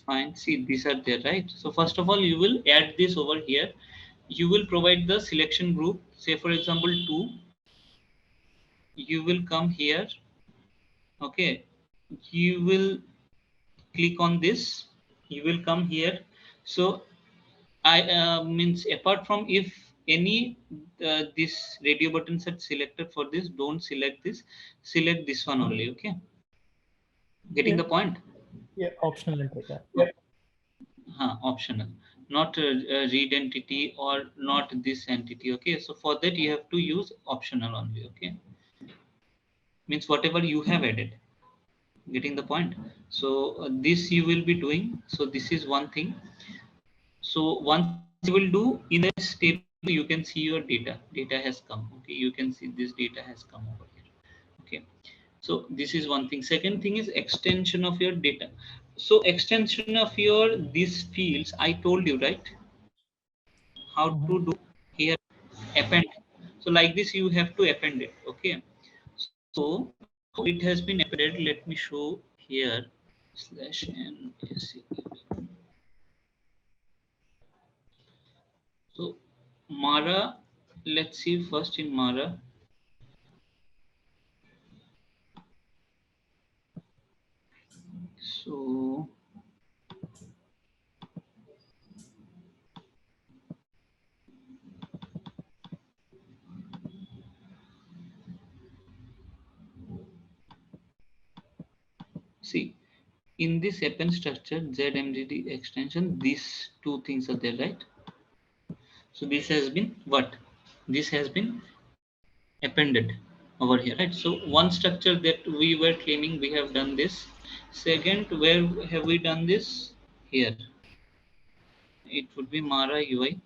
find, see these are there, right? So first of all, you will add this over here. You will provide the selection group, say for example 2. You will come here. Okay, you will click on this, you will come here. So I means apart from if any this radio buttons are selected for this, don't select this, select this one only. Okay, getting the point? Yeah, optional entry. Yeah. Optional, not read entity or not this entity. Okay, so for that you have to use optional only. Okay, means whatever you have added. Getting the point? So this you will be doing. So this is one thing. So once you will do in this table, you can see your data. Data has come. Okay, you can see this data has come over here. Okay, so this is one thing. Second thing is extension of your data. So extension of your these fields, I told you, right, how to do here, append. So like this you have to append it. Okay, so how it has been appended, let me show here. Slash n. So Mara, let's see first in Mara. So see, in this append structure, ZMDD extension, these two things are there, right? So this has been what? This has been appended over here, right? So one structure that we were claiming we have done this. Second, where have we done this? Here. It would be Mara UI.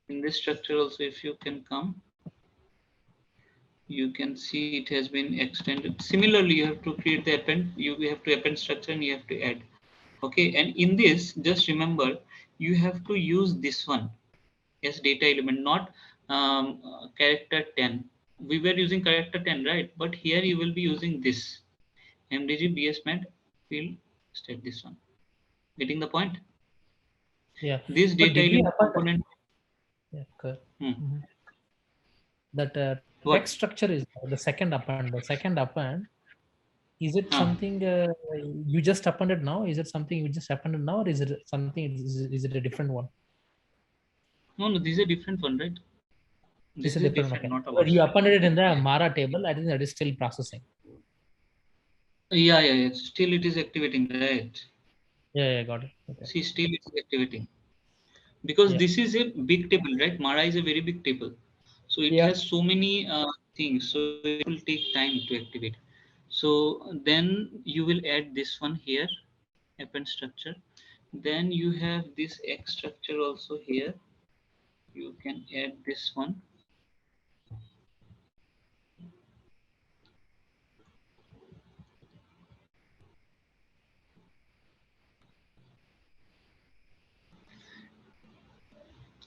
In this structure also, if you can come, you can see it has been extended. Similarly, you have to create the append. You have to append structure and you have to add. Okay, and in this, just remember, you have to use this one as data element, not character 10. We were using character 10, right? But here you will be using this MDG BSMAT field state, this one. Getting the point? Yeah. This But data did we element append? component. Yeah, good. Hmm. That What? text structure is the second append. The second append, is it Huh. something you just appended now? Is it something you just appended now, or is it something? Is it a different one? No, this is a different one, right? It's This a is a different one. different, Okay. not But ours. you appended it in the Mara table. I think that is still processing. Yeah. Still it is activating, right? Yeah, got it. Okay. See, still it is activating. Because Yeah. this is a big table, right? Mara is a very big table. So it Yeah. has so many things. So it will take time to activate. So then you will add this one here, append structure. Then you have this X structure also here. You can add this one.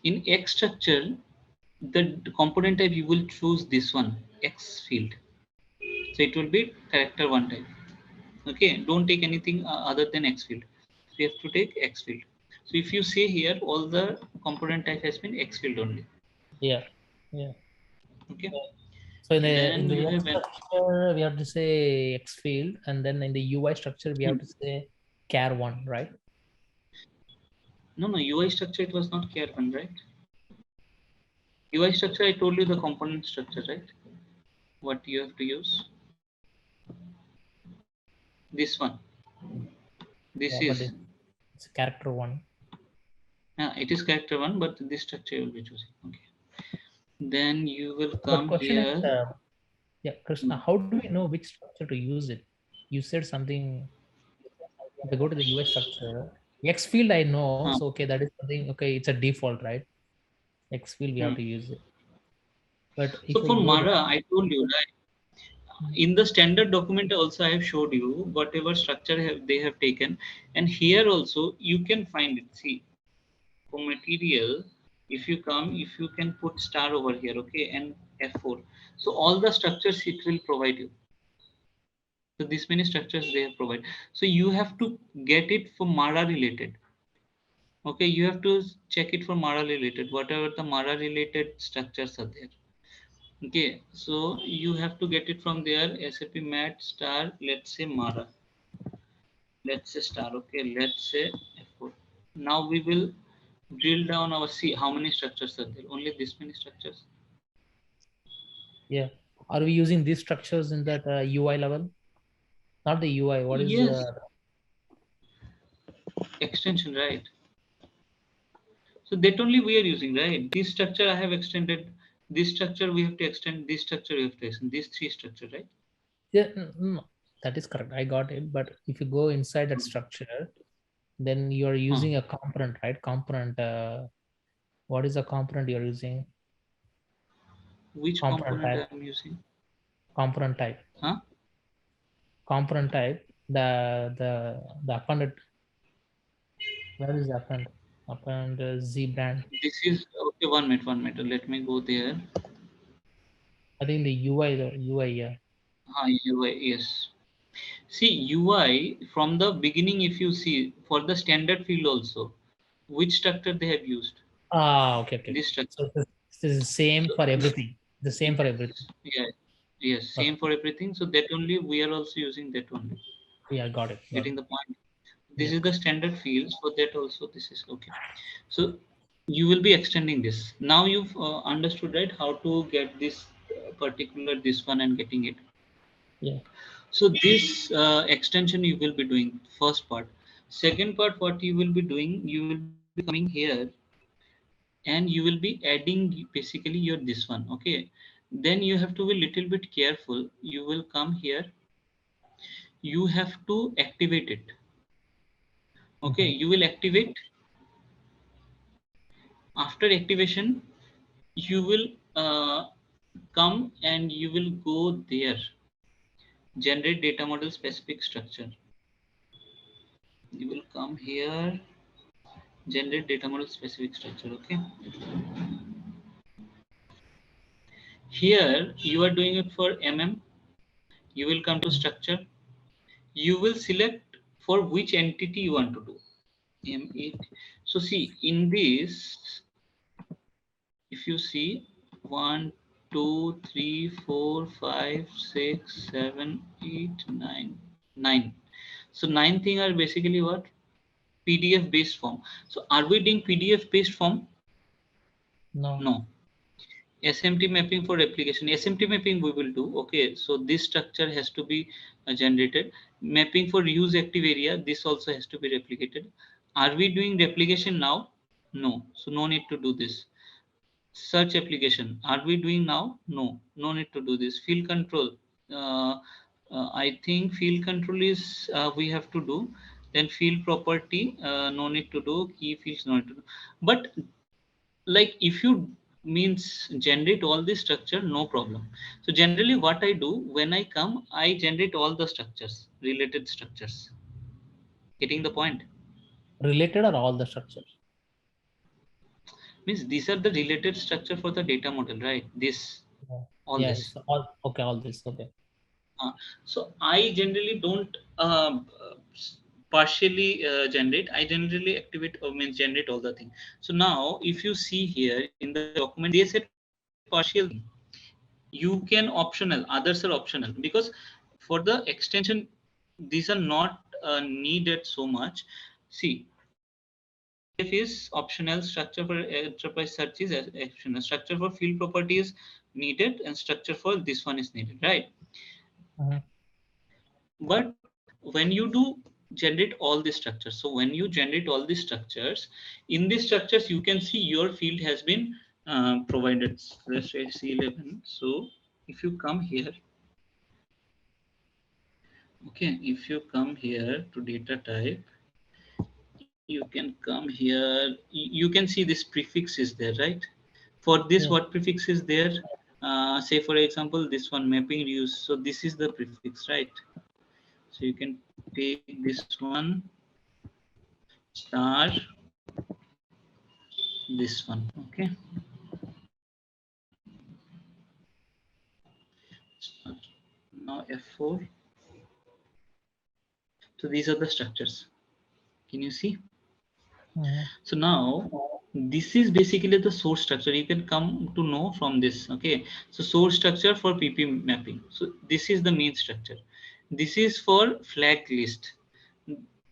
In X structure, the component type you will choose this one, X field. So it will be character one type. Okay, don't take anything other than X field. So you have to take X field. So if you see here, all the component type has been X field only. Yeah. Yeah. Okay. So in Then the you X have structure, we have to say X field, and then in the UI structure, we have to say char one, right? no UI structure. It was not care one, right? UI structure. I told you the component structure, right? What you have to use. This one. This Yeah, but is. it's character one. It is character one, but this structure you will be choosing. Okay. Then you will But come question is, here. yeah, Krishna, how do we know which structure to use it? You said something. If I go to the UI structure, X field I know, Huh. so okay, that is something. Okay, it's a default, right? X field we have to use it. But So if I for go to Mara, I told you, right? In the standard document also I have showed you whatever structure they have taken, and here also you can find it. See, for material, if you come, if you can put star over here, okay, and F4, so all the structures it will provide you. So this many structures they have provided, so you have to get it for Mara related. Okay, you have to check it for Mara related, whatever the Mara related structures are there. Okay, so you have to get it from there. SAP Mat star, let's say Mara. Let's say star. Okay, let's say F4. Now we will drill down our see how many structures are there. Only this many structures. Yeah. Are we using these structures in that UI level? Not the UI. What is Yes, extension, right? So that only we are using, right? This structure I have extended. This structure we have to extend. This structure we have to extend. These three structure, right? yeah, that is correct. I got it. But if you go inside that structure, then you are using a component, right? Component. What is the component you're using? Which Component component type. I am using? Component type. Huh? Component type. The appended. Where is the append? Append Z brand. This is okay. 1 minute. 1 minute. Let me go there. I think the UI. The UI. Yeah. UI. Yes. See UI from the beginning. If you see for the standard field also, which structure they have used? Ah, okay, okay. This structure. So this is same So, for everything. The same for everything. yeah. Yes. Okay. Same for everything. So that only we are also using that only. Yeah, got it. Got Getting it. the point. This Yeah. is the standard field. For that also this is okay. So you will be extending this. Now you've understood, right, how to get this particular this one and getting it. Yeah. So this extension you will be doing first part. Second part, what you will be doing, you will be coming here and you will be adding basically your this one. Okay. Then you have to be little bit careful. You will come here. You have to activate it. Okay. Mm-hmm. You will activate. After activation, you will come and you will go there. Generate data model specific structure. You will come here. Generate data model specific structure. Okay. Here you are doing it for you will come to structure, you will select for which entity you want to do M8. So see in this, if you see 1 2 3 4 5 6 7 8 9 9, so 9 thing are basically what? PDF based form. So are we doing PDF based form? No. No. SMT mapping for replication. SMT mapping we will do. Okay, so this structure has to be generated. Mapping for use active area. This also has to be replicated. Are we doing replication now? No. So no need to do this. Search application. Are we doing now? No. No need to do this. Field control. Uh, I think field control is we have to do. Then field property. No need to do. Key fields no need to do. But like if you means generate all this structure, no problem. So generally what I do when I come, I generate all the structures, related structures. Getting the point? Related or all the structures? Means these are the related structure for the data model, right? This, Yeah. all Yeah. this. So all okay. All this. Okay. So I generally don't partially generate. I generally activate or means generate all the thing. So now if you see here in the document, they said partial thing. You can optional, others are optional, because for the extension these are not needed so much. See, PDF is optional, structure for enterprise search is optional, structure for field property is needed, and structure for this one is needed, right? Mm-hmm. But when you do generate all the structures, so when you generate all the structures, in these structures you can see your field has been provided. Let's say C11. So if you come here, okay, if you come here to data type, you can come here, you can see this prefix is there, right? For this, Yeah. what prefix is there? Say for example, this one mapping use. So this is the prefix, right? So you can take this one, star, this one, okay? Now F4. So these are the structures. Can you see? Mm-hmm. So now this is basically the source structure. You can come to know from this. Okay. So source structure for PP mapping. So this is the main structure. This is for flag list.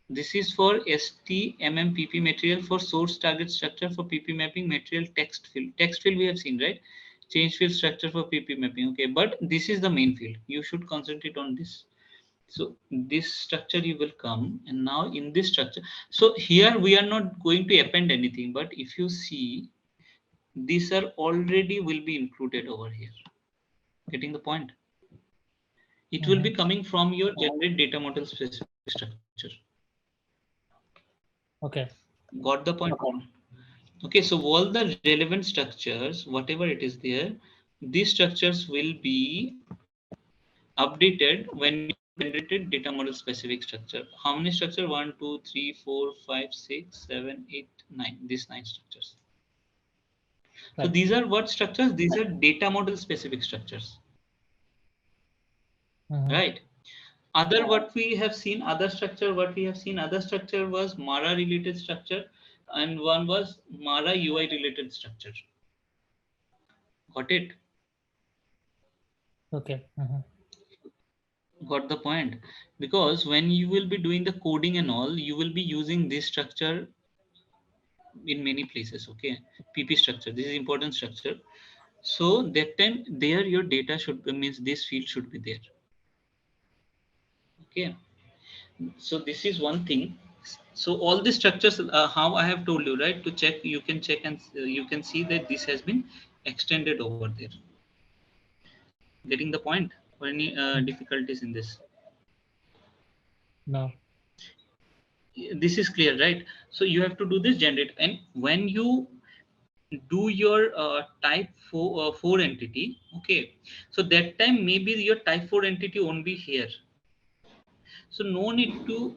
This is for STMMPP material for source target structure for PP mapping material text field. Text field we have seen, right? Change field structure for PP mapping. Okay, but this is the main field. You should concentrate on this. So this structure you will come, and now in this structure. So here we are not going to append anything, but if you see, these are already will be included over here. Getting the point? It will be coming from your generate data model specific structure. Okay. Got the point? Okay, so all the relevant structures, whatever it is there, these structures will be updated when you generated data model specific structure. How many structure? 1, 2, 3, 4, 5, 6, 7, 8, 9. These 9 structures. Right. So these are what structures? These are data model specific structures. Right. Other what we have seen, other structure, what we have seen, other structure was Mara related structure, and one was Mara UI related structure. Got it? Okay. Got the point? Because when you will be doing the coding and all, you will be using this structure in many places. Okay, PP structure, this is important structure. So that time there your data should be, means this field should be there. Okay, so this is one thing. So all the structures, how I have told you, right, to check, you can check and you can see that this has been extended over there. Getting the point? Or any difficulties in this? No. This is clear, right? So you have to do this generate, and when you do your type 4 entity, okay, so that time maybe your type 4 entity won't be here. So no need to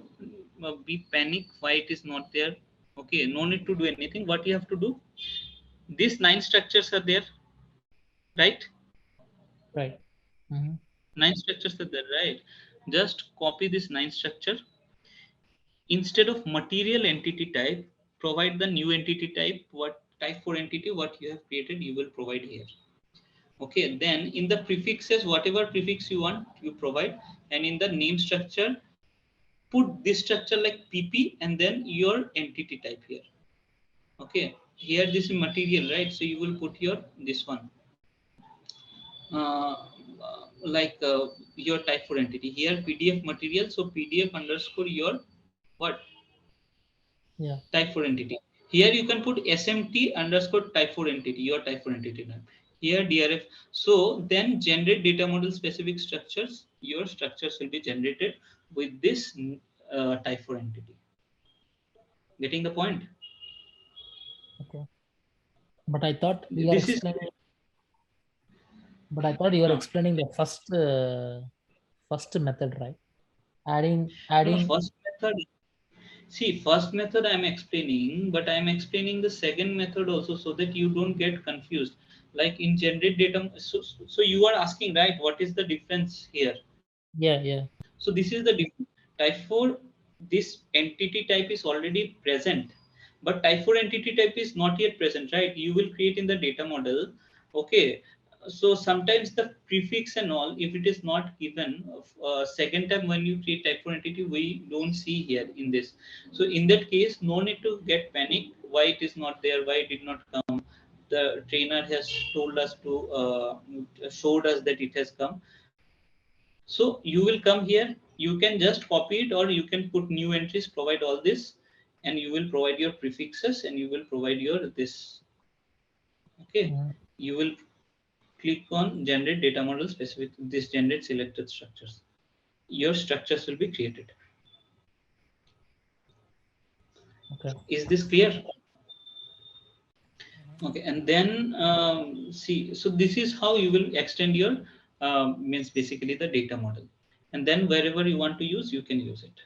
be panic why it is not there. Okay, no need to do anything. What you have to do, these 9 structures are there, right? Right. 9 structures are there, right? Just copy this 9 structure. Instead of material entity type, provide the new entity type. What type 4 entity what you have created, you will provide here. Okay, then in the prefixes, whatever prefix you want, you provide, and in the name structure, put this structure like PP and then your entity type here. Okay, here this is material, right? So you will put your this one. Your type 4 entity here, PDF material. So PDF underscore your what? Yeah. Type 4 entity. Here you can put SMT underscore type 4 entity, your type 4 entity name. Here DRF. So then generate data model specific structures. Your structures will be generated with this type 4 entity. Getting the point? Okay. But I thought you are This explaining. is. But I thought you were explaining the first method, right? Adding. No, first method. See, first method I am explaining, but I am explaining the second method also so that you don't get confused. Like in generate data, so you are asking, right? What is the difference here? Yeah. So this is the difference. Type 4, this entity type is already present, but type 4 entity type is not yet present, right? You will create in the data model. Okay. So sometimes the prefix and all, if it is not given, second time when you create type 4 entity, we don't see here in this. So in that case, no need to get panic. Why it is not there? Why it did not come? The trainer has told us to showed us that it has come. So you will come here, you can just copy it or you can put new entries, provide all this, and you will provide your prefixes and you will provide your this. Okay, you will click on generate data model specific, this generate selected structures. Your structures will be created. Okay. Is this clear? Okay, and then see, so this is how you will extend your means basically the data model, and then wherever you want to use, you can use it.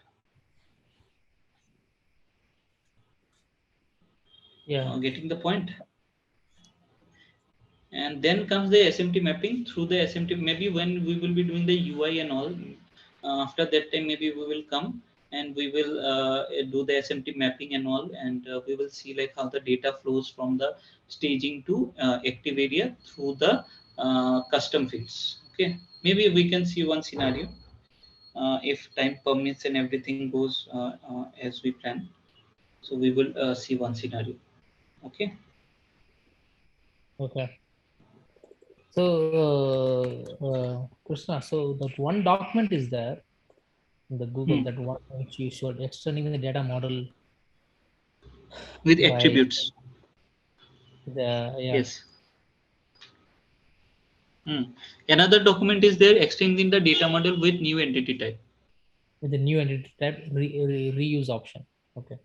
Yeah. Getting the point? And then comes the SMT mapping. Through the SMT, maybe when we will be doing the UI and all, after that time maybe we will come and we will do the SMT mapping and all, and we will see like how the data flows from the staging to active area through the custom fields. Okay, maybe we can see one scenario. if time permits and everything goes as we plan. So we will see one scenario. Okay. Okay. So, Krishna, so that one document is there in the Google, Hmm. that one which you showed, extending the data model With by attributes. yeah, Yes. Hmm. Another document is there extending the data model with new entity type. with the new entity type reuse option. Okay.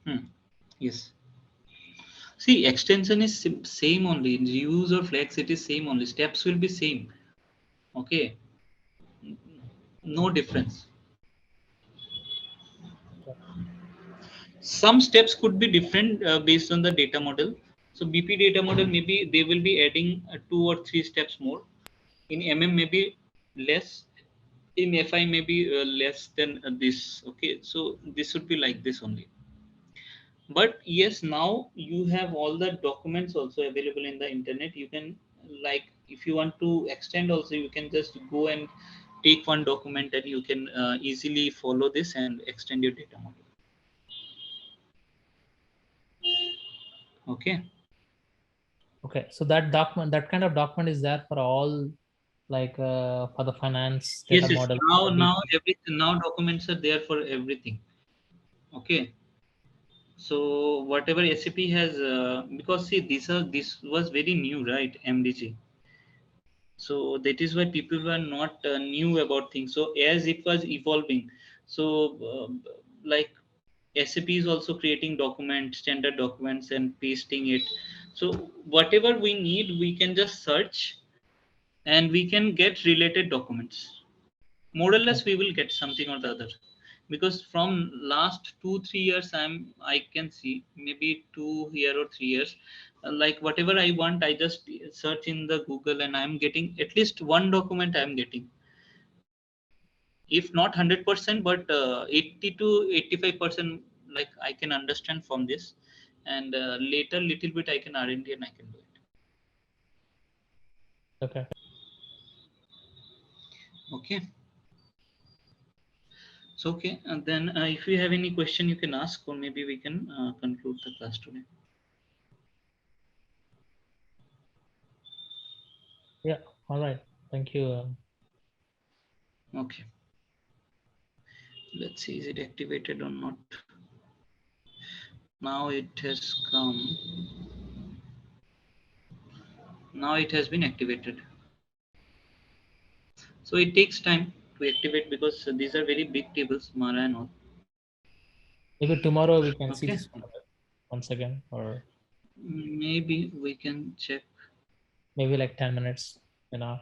Hmm. Yes. See, extension is same only. Use or flex, it is same only. Steps will be same. Okay. No difference. Okay. Some steps could be different based on the data model. So BP data model, maybe they will be adding 2 or 3 steps more. In MM, maybe less. In FI, maybe less than this. Okay. So this would be like this only. But yes, now you have all the documents also available in the internet. You can, like, if you want to extend also, you can just go and take one document and you can easily follow this and extend your data model. Okay. Okay. So that document, that kind of document is there for all, like for the finance data Yes, yes. model, Now, the now BP. everything, now documents are there for everything. Okay. So whatever SAP has, because see, this was very new, right? MDG. So that is why people were not new about things. So as it was evolving, so like SAP is also creating documents, standard documents, and pasting it. So whatever we need, we can just search and we can get related documents. More or less, we will get something or the other. Because from last 2 3 years, I can see maybe 2 year or 3 years, like whatever I want, I just search in the Google and I'm getting at least one document I'm getting. If not 100%, but 80 to 85%, like I can understand from this, and later little bit I can R&D and I can do it. Okay. Okay. So okay, and then if you have any question, you can ask, or maybe we can conclude the class today. Yeah. All right. Thank you. Okay. Let's see, is it activated or not? Now it has come. Now it has been activated. So it takes time to activate because these are very big tables, Mara and all. Maybe tomorrow we can see Okay. this once again, or Maybe we can check. maybe like 10 minutes. You know,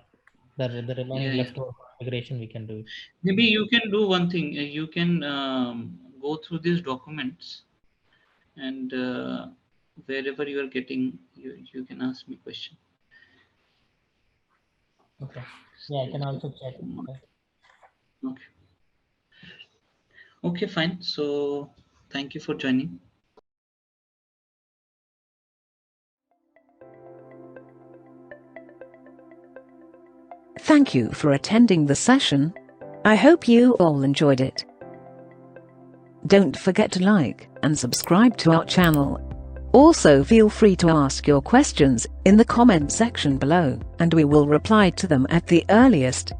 the Yeah, remaining yeah. leftover configuration we can do it. Maybe you can do one thing. You can go through these documents and wherever you are getting, you can ask me question. Okay. Yeah, I can also check. Okay. Okay. Okay, fine. So thank you for joining. Thank you for attending the session. I hope you all enjoyed it. Don't forget to like and subscribe to our channel. Also, feel free to ask your questions in the comment section below, and we will reply to them at the earliest.